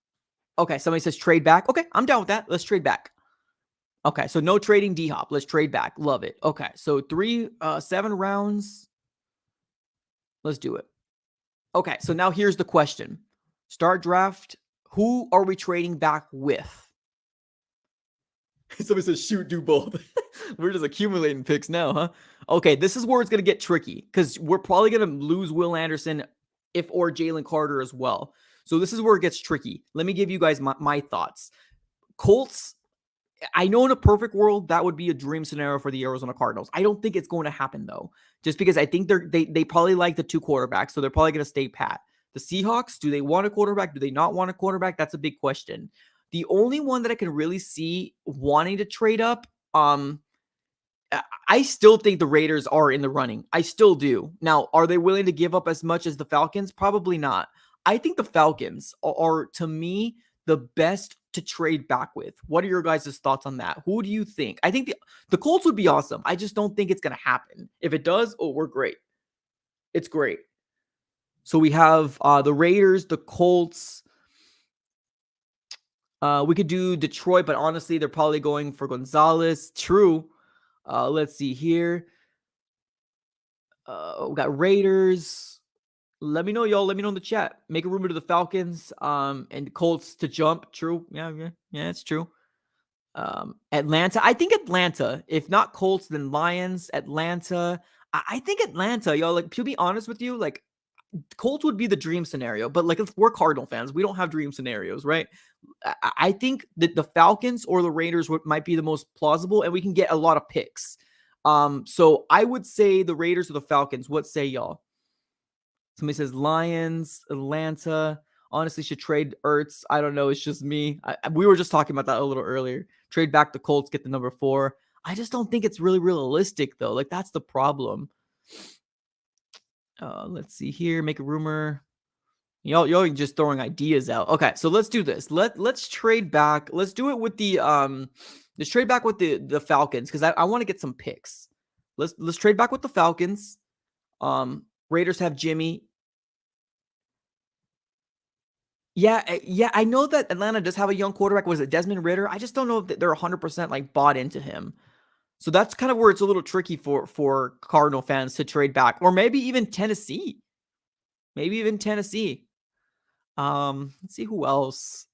Okay, somebody says trade back. Okay, I'm down with that. Let's trade back. Okay, so no trading D-Hop. Let's trade back. Love it. Okay, so 7 rounds. Let's do it. Okay, so now here's the question. Start draft. Who are we trading back with? Somebody says shoot, do both. We're just accumulating picks now, huh? Okay, this is where it's going to get tricky because we're probably going to lose Will Anderson or Jalen Carter as well. So this is where it gets tricky. Let me give you guys my thoughts. Colts, I know in a perfect world, that would be a dream scenario for the Arizona Cardinals. I don't think it's going to happen, though, just because I think they probably like the 2 quarterbacks, so they're probably going to stay pat. The Seahawks, do they want a quarterback? Do they not want a quarterback? That's a big question. The only one that I can really see wanting to trade up, I still think the Raiders are in the running. I still do. Now, are they willing to give up as much as the Falcons? Probably not. I think the Falcons are to me, the best to trade back with. What are your guys' thoughts on that? Who do you think? I think the Colts would be awesome. I just don't think it's going to happen. If it does, we're great. It's great. So we have the Raiders, the Colts. We could do Detroit, but honestly, they're probably going for Gonzalez. True. Let's see here. We got Raiders. Let me know, y'all. Let me know in the chat. Make a rumor to the Falcons and the Colts to jump. True. Yeah, it's true. Atlanta. I think Atlanta. If not Colts, then Lions. Atlanta. I think Atlanta, y'all. Like, to be honest with you, like, Colts would be the dream scenario. But, like, if we're Cardinal fans, we don't have dream scenarios, right? I think that the Falcons or the Raiders might be the most plausible, and we can get a lot of picks. So I would say the Raiders or the Falcons. What say y'all? Somebody says Lions, Atlanta. Honestly, should trade Ertz. I don't know. It's just me. We were just talking about that a little earlier. Trade back the Colts, get the number 4. I just don't think it's really realistic, though. Like, that's the problem. Let's see here. Make a rumor. Y'all just throwing ideas out. Okay, so let's do this. Let's trade back. Let's do it with the let's trade back with the Falcons because I want to get some picks. Let's trade back with the Falcons. Raiders have Jimmy. Yeah, I know that Atlanta does have a young quarterback. Was it Desmond Ridder? I just don't know if they're 100% like bought into him. So that's kind of where it's a little tricky for Cardinal fans to trade back, or maybe even Tennessee. Let's see who else.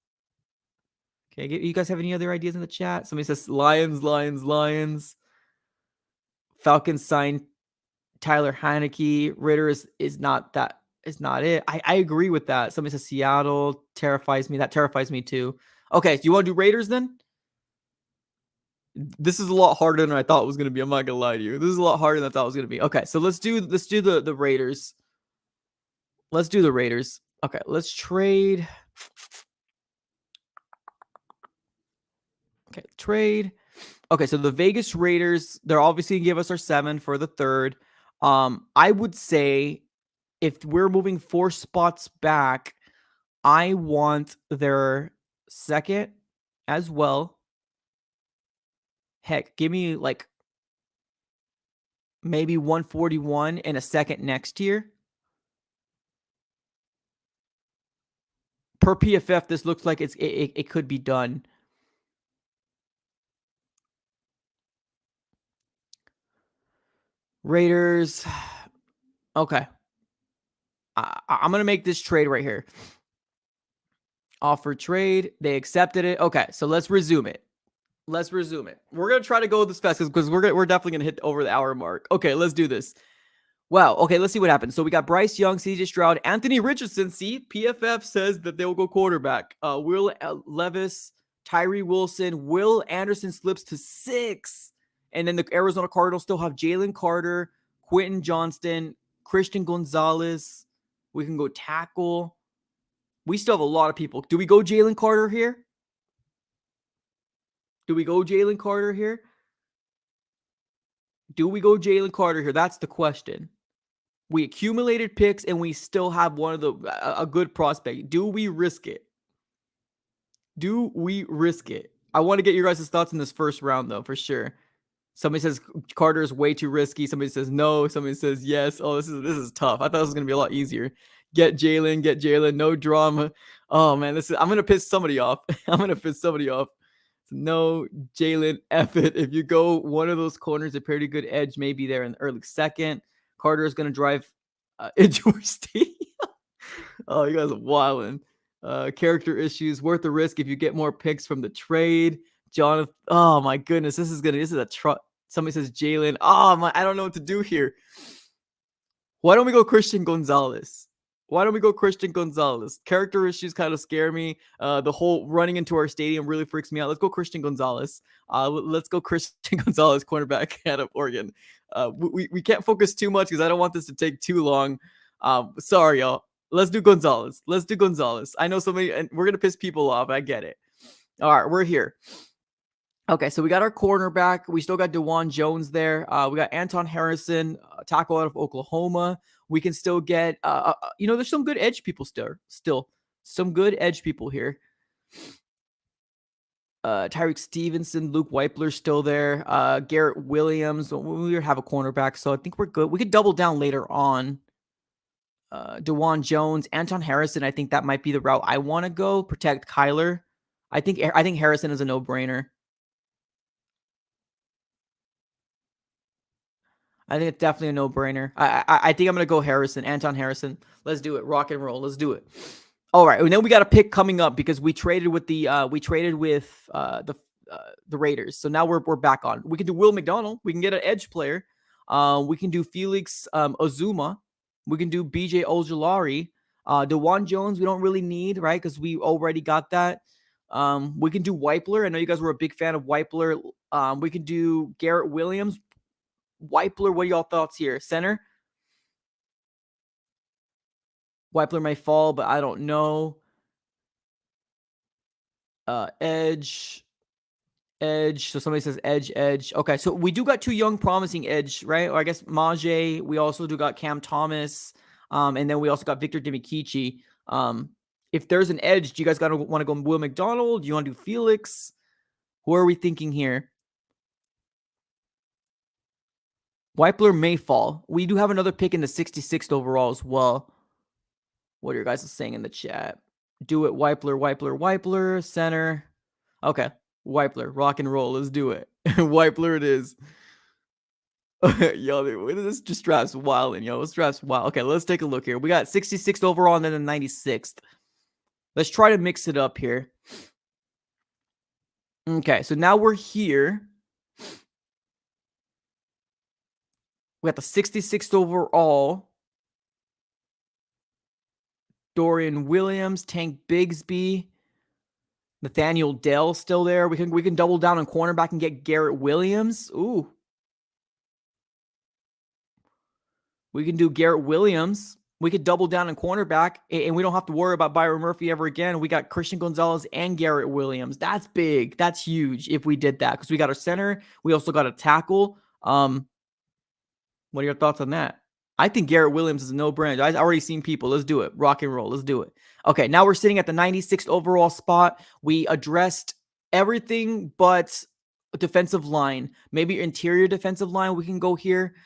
Okay, you guys have any other ideas in the chat? Somebody says Lions. Falcons signed Tyler Heineke. Ridder is not that. Is not it. I agree with that. Somebody says Seattle terrifies me. That terrifies me too. Okay, do you want to do Raiders then? This is a lot harder than I thought it was going to be. I'm not going to lie to you. This is a lot harder than I thought it was going to be. Okay, so let's do the Raiders. Let's do the Raiders. Okay, let's trade. Okay, trade. Okay, so the Vegas Raiders, they're obviously gonna give us our 7 for the third. I would say if we're moving 4 spots back, I want their second as well. Heck, give me like maybe 141 and a second next year. Per PFF, this looks like it could be done. Raiders. Okay. I'm going to make this trade right here. Offer trade. They accepted it. Okay, so let's resume it. We're going to try to go this fast because we're definitely going to hit over the hour mark. Okay, let's do this. Wow. Okay, let's see what happens. So we got Bryce Young, CJ Stroud, Anthony Richardson. See, PFF says that they will go quarterback. Will Levis, Tyree Wilson, Will Anderson slips to 6. And then the Arizona Cardinals still have Jalen Carter, Quentin Johnston, Christian Gonzalez. We can go tackle. We still have a lot of people. Do we go Jalen Carter here? That's the question. We accumulated picks and we still have a good prospect. Do we risk it? I want to get your guys' thoughts in this first round, though, for sure. Somebody says Carter is way too risky. Somebody says no. Somebody says yes. Oh, this is tough. I thought this was gonna be a lot easier. Get Jalen. No drama. Oh man, I'm gonna piss somebody off. No, Jalen, F it. If you go one of those corners, a pretty good edge may be there in the early second. Carter is gonna drive into our stadium. Oh, you guys are wilding. Character issues worth the risk if you get more picks from the trade. Jonathan, oh my goodness, this is a truck. Somebody says Jalen. Oh my, I don't know what to do here. Why don't we go Christian Gonzalez? Character issues kind of scare me. The whole running into our stadium really freaks me out. Let's go Christian Gonzalez. Let's go Christian Gonzalez, cornerback out of Oregon. We can't focus too much because I don't want this to take too long. Sorry, y'all. Let's do Gonzalez. I know somebody, and we're gonna piss people off. I get it. All right, we're here. Okay, so we got our cornerback. We still got DeJuan Jones there. We got Anton Harrison, tackle out of Oklahoma. We can still get, there's some good edge people still. Some good edge people here. Tyreek Stevenson, Luke Weipler still there. Garrett Williams. We have a cornerback, so I think we're good. We could double down later on. DeJuan Jones, Anton Harrison. I think that might be the route I want to go. Protect Kyler. I think Harrison is a no-brainer. I think it's definitely a no-brainer. I think I'm going to go Anton Harrison. Let's do it. Rock and roll. Let's do it. All right. And then we got a pick coming up because we traded with the Raiders. So now we're back on. We can do Will McDonald. We can get an edge player. We can do Felix Ozuma. We can do BJ Ojulari. DeJuan Jones, we don't really need, right? Because we already got that. We can do Weipler. I know you guys were a big fan of Weipler. We can do Garrett Williams. Weipler, what are y'all thoughts here? Center? Weipler may fall, but I don't know. Edge. So somebody says edge. Okay, so we do got 2 young promising edge, right? Or I guess Majay. We also do got Cam Thomas. And then we also got Victor Dimikichi. If there's an edge, do you guys want to go Will McDonald? Do you want to do Felix? Who are we thinking here? Weipler may fall. We do have another pick in the 66th overall as well. What are your guys saying in the chat? Do it, Weipler, center. Okay, Weipler, rock and roll. Let's do it. Weipler it is. Yo, this just draft's wilding, yo. This draft's wild. Okay, let's take a look here. We got 66th overall and then the 96th. Let's try to mix it up here. Okay, so now we're here. We got the 66th overall. Dorian Williams, Tank Bigsby, Nathaniel Dell still there. We can double down on cornerback and get Garrett Williams. Ooh. We can do Garrett Williams. We could double down on cornerback, and we don't have to worry about Byron Murphy ever again. We got Christian Gonzalez and Garrett Williams. That's big. That's huge if we did that, because we got a center. We also got a tackle. What are your thoughts on that? I think Garrett Williams is a no-brainer. I've already seen people. Let's do it. Rock and roll. Let's do it. Okay, now we're sitting at the 96th overall spot. We addressed everything but defensive line. Maybe interior defensive line we can go here.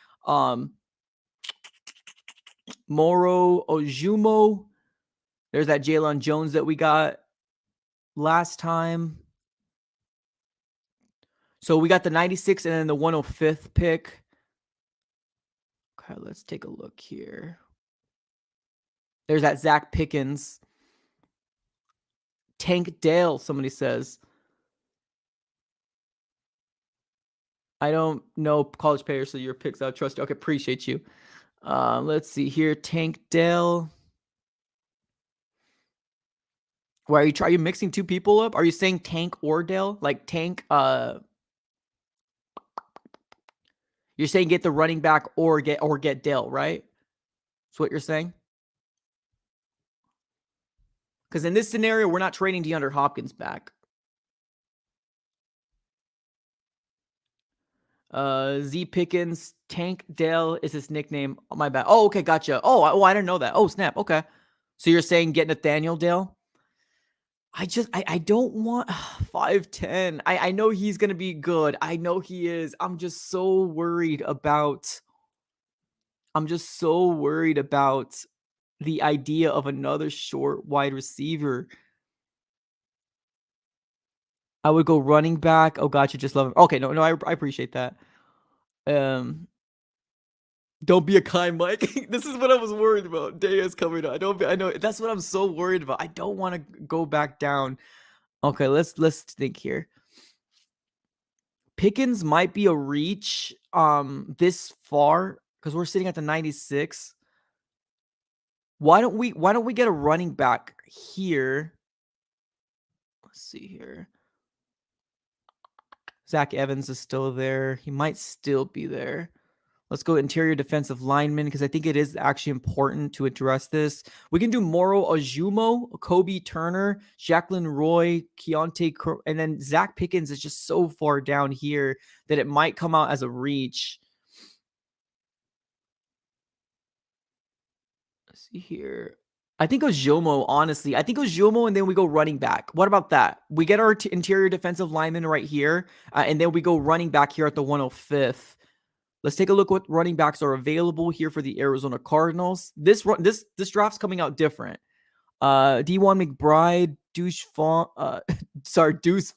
Moro Ojumo. There's that Jalen Jones that we got last time. So we got the 96th and then the 105th pick. Okay, let's take a look here. There's that Zach Pickens. Tank Dale, somebody says. I don't know college players, so your picks, I trust you. Okay, appreciate you. Let's see here. Tank Dale. Why are you mixing two people up? Are you saying Tank or Dale? Like Tank, you're saying get the running back or get Dale, right? That's what you're saying? Because in this scenario, we're not trading DeAndre Hopkins back. Z Pickens, Tank Dale is his nickname. Oh, my bad. Oh, okay, gotcha. Oh, I didn't know that. Oh, snap. Okay. So you're saying get Nathaniel Dale? I don't want 5'10". I know he's gonna be good. I know he is. I'm just so worried about the idea of another short wide receiver. I would go running back. Oh, gotcha. Just love him. Okay, no, I appreciate that. Don't be a kind Mike. This is what I was worried about. Day is coming up. I know that's what I'm so worried about. I don't want to go back down. Okay, let's think here. Pickens might be a reach this far because we're sitting at the 96. Why don't we get a running back here? Let's see here. Zach Evans is still there. He might still be there. Let's go interior defensive lineman because I think it is actually important to address this. We can do Moro Ojumo, Kobe Turner, Jacqueline Roy, Keontae, and then Zach Pickens is just so far down here that it might come out as a reach. Let's see here. I think Ojomo, honestly. I think Ojomo, and then we go running back. What about that? We get our interior defensive lineman right here, and then we go running back here at the 105th. Let's take a look what running backs are available here for the Arizona Cardinals. This draft's coming out different. D1 McBride, Deuce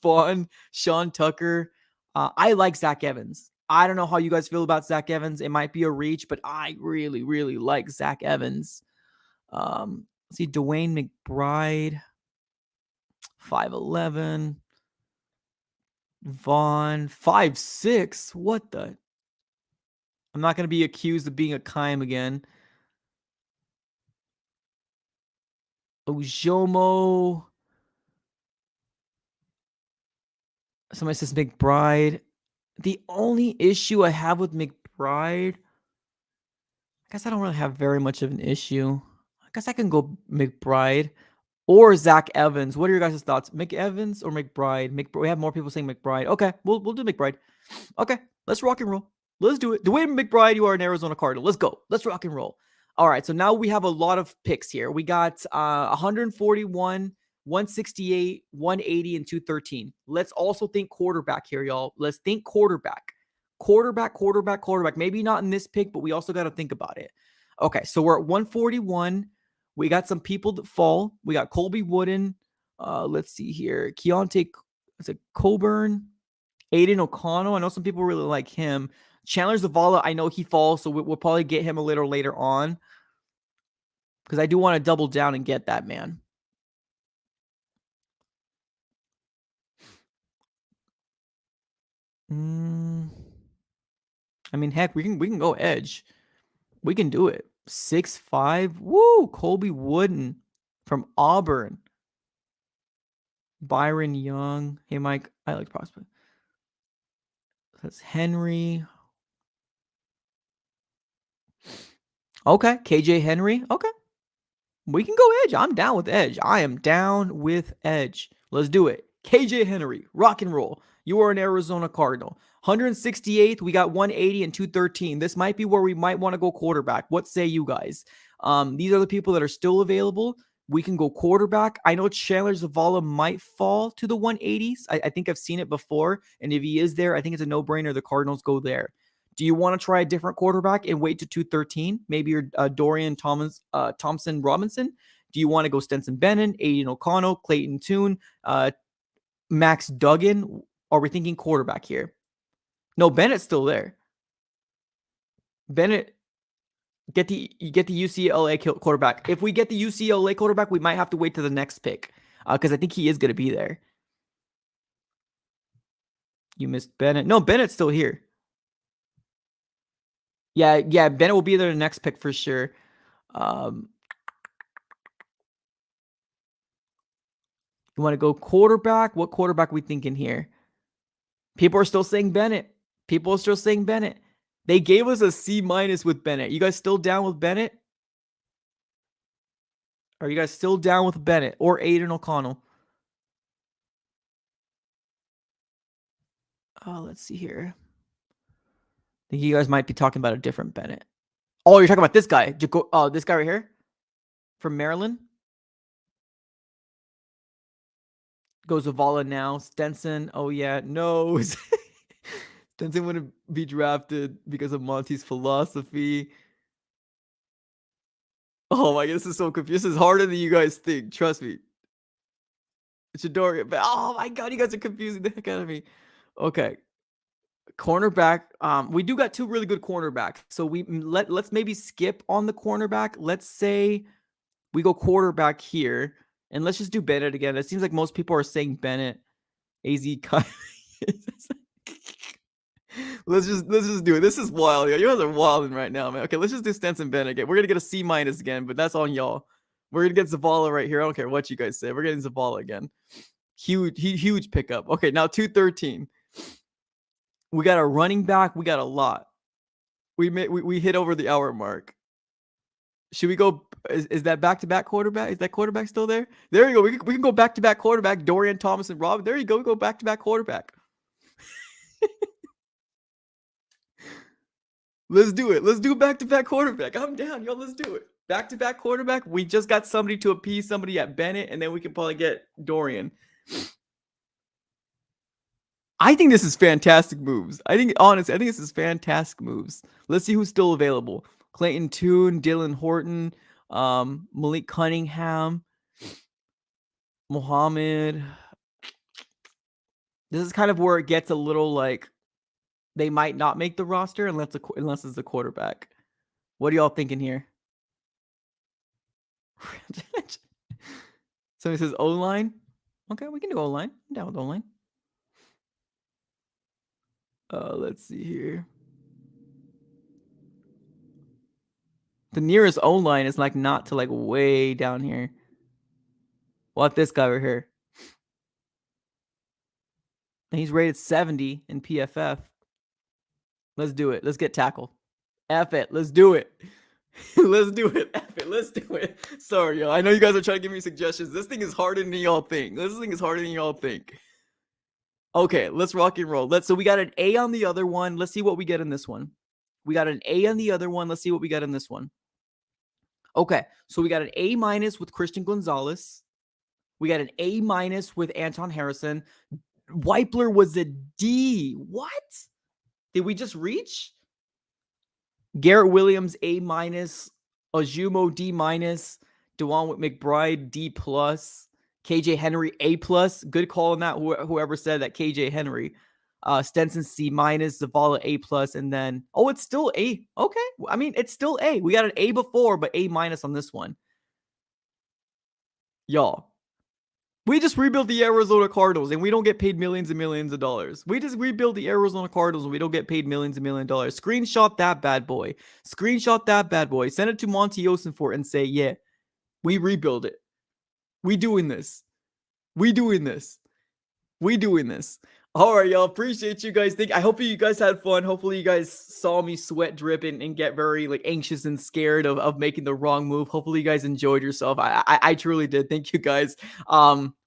Vaughn, Sean Tucker. I like Zach Evans. I don't know how you guys feel about Zach Evans. It might be a reach, but I really, really like Zach Evans. Let's see, Dwayne McBride, 5'11". Vaughn, 5'6". What the? I'm not going to be accused of being a Kime again. Ojomo. Somebody says McBride. The only issue I have with McBride, I guess I don't really have very much of an issue. I guess I can go McBride or Zach Evans. What are your guys' thoughts? McEvans or McBride? We have more people saying McBride. Okay, we'll do McBride. Okay, let's rock and roll. Let's do it. Dwayne McBride, you are an Arizona Cardinal. Let's go. Let's rock and roll. All right, so now we have a lot of picks here. We got 141, 168, 180, and 213. Let's also think quarterback here, y'all. Let's think quarterback. Quarterback. Maybe not in this pick, but we also got to think about it. Okay, so we're at 141. We got some people that fall. We got Colby Wooden. Let's see here. Keontae, Coburn. Aiden O'Connell. I know some people really like him. Chandler Zavala, I know he falls, so we'll probably get him a little later on. Because I do want to double down and get that man. I mean, heck, we can go edge. We can do it. 6'5". Woo! Colby Wooden from Auburn. Byron Young. Hey, Mike, I like prospect. That's Henry. Okay, KJ Henry. Okay, we can go edge. I'm down with edge. I am down with edge. Let's do it. KJ Henry, rock and roll. You are an Arizona Cardinal. 168th, we got 180 and 213. This might be where we might want to go quarterback. What say you guys? These are the people that are still available. We can go quarterback. I know Chandler Zavala might fall to the 180s. I think I've seen it before. And if he is there, I think it's a no-brainer. The Cardinals go there. Do you want to try a different quarterback and wait to 213? Maybe you're Dorian Thompson Robinson. Do you want to go Stenson Bennett, Aiden O'Connell, Clayton Tune, Max Duggan? Are we thinking quarterback here? No, Bennett's still there. Bennett, get the UCLA quarterback. If we get the UCLA quarterback, we might have to wait to the next pick because I think he is going to be there. You missed Bennett. No, Bennett's still here. Yeah, Bennett will be there the next pick for sure. You want to go quarterback? What quarterback are we thinking here? People are still saying Bennett. People are still saying Bennett. They gave us a C- with Bennett. You guys still down with Bennett? Are you guys still down with Bennett or Aiden O'Connell? Let's see here. I think you guys might be talking about a different Bennett. Oh, you're talking about this guy. This guy right here from Maryland. Goes Zavala now. Stenson. Oh, yeah. No. Stenson wouldn't be drafted because of Monty's philosophy. Oh my God, this is so confused. This is harder than you guys think. Trust me. Chidori. Oh my God, you guys are confusing the heck out of me. Okay. Cornerback. We do got two really good cornerbacks. So let's maybe skip on the cornerback. Let's say we go quarterback here. And let's just do Bennett again. It seems like most people are saying Bennett. AZ Let's just do it. This is wild. You guys are wilding right now, man. Okay, let's just do Stenson Bennett again. We're gonna get a C- again, but that's on y'all. We're gonna get Zavala right here. I don't care what you guys say. We're getting Zavala again. Huge pickup. Okay, now 213. We got a running back. We got a lot. We hit over the hour mark. Should we go? Is that back-to-back quarterback? Is that quarterback still there? There you go. We can go back-to-back quarterback. Dorian Thomas and Rob. There you go. We go back-to-back quarterback. Let's do it. Let's do back-to-back quarterback. I'm down, yo. Let's do it. Back-to-back quarterback. We just got somebody to appease somebody at Bennett, and then we can probably get Dorian. I think this is fantastic moves. Honestly, I think this is fantastic moves. Let's see who's still available. Clayton Tune, Dylan Horton, Malik Cunningham, Muhammad. This is kind of where it gets a little like they might not make the roster unless it's a quarterback. What are y'all thinking here? Somebody says O-line. Okay, we can do O-line. I'm down with O-line. Let's see here. The nearest O-line is like not to like way down here. What this guy right here? And he's rated 70 in PFF. Let's do it. Let's get tackle. F it. Let's do it. Let's do it. F it. Let's do it. Sorry, yo. I know you guys are trying to give me suggestions. This thing is harder than y'all think. Okay, let's rock and roll. So we got an A on the other one. Let's see what we get in this one. We got an A on the other one. Let's see what we got in this one. Okay, so we got an A- with Christian Gonzalez. We got an A- with Anton Harrison. Weipler was a D. What? Did we just reach? Garrett Williams, A-, Ojumo, D-, DeJuan McBride, D+, KJ Henry, A+. Good call on that, whoever said that, KJ Henry. Stenson, C-, Zavala, A+, and then, it's still A. Okay, I mean, it's still A. We got an A before, but A- on this one. Y'all, we just rebuilt the Arizona Cardinals, and we don't get paid millions and millions of dollars. We just rebuilt the Arizona Cardinals, and we don't get paid millions and millions of dollars. Screenshot that bad boy. Send it to Monty Osenfort and say, yeah, we rebuild it. We doing this. All right, y'all. Appreciate you guys. I hope you guys had fun. Hopefully, you guys saw me sweat drip and get very like anxious and scared of making the wrong move. Hopefully, you guys enjoyed yourself. I truly did. Thank you guys.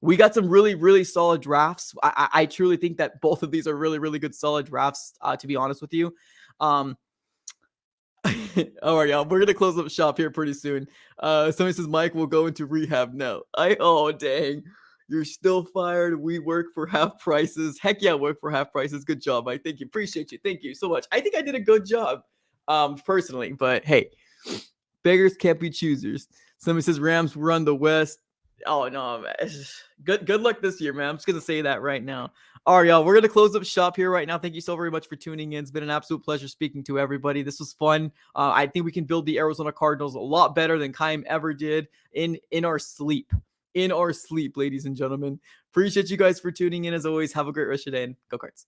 We got some really solid drafts. I truly think that both of these are really good solid drafts. To be honest with you, um, all right, y'all. We're gonna close up shop here pretty soon. Somebody says Mike will go into rehab now. Oh dang. You're still fired. We work for half prices. Heck yeah, work for half prices. Good job, Mike. Thank you. Appreciate you. Thank you so much. I think I did a good job, personally. But hey, beggars can't be choosers. Somebody says Rams run the West. Oh no, man. Good luck this year, man. I'm just gonna say that right now. All right, y'all. We're gonna close up shop here right now. Thank you so very much for tuning in. It's been an absolute pleasure speaking to everybody. This was fun. I think we can build the Arizona Cardinals a lot better than Kaim ever did in our sleep. In our sleep, ladies and gentlemen. Appreciate you guys for tuning in as always. Have a great rest of your day and go Cards.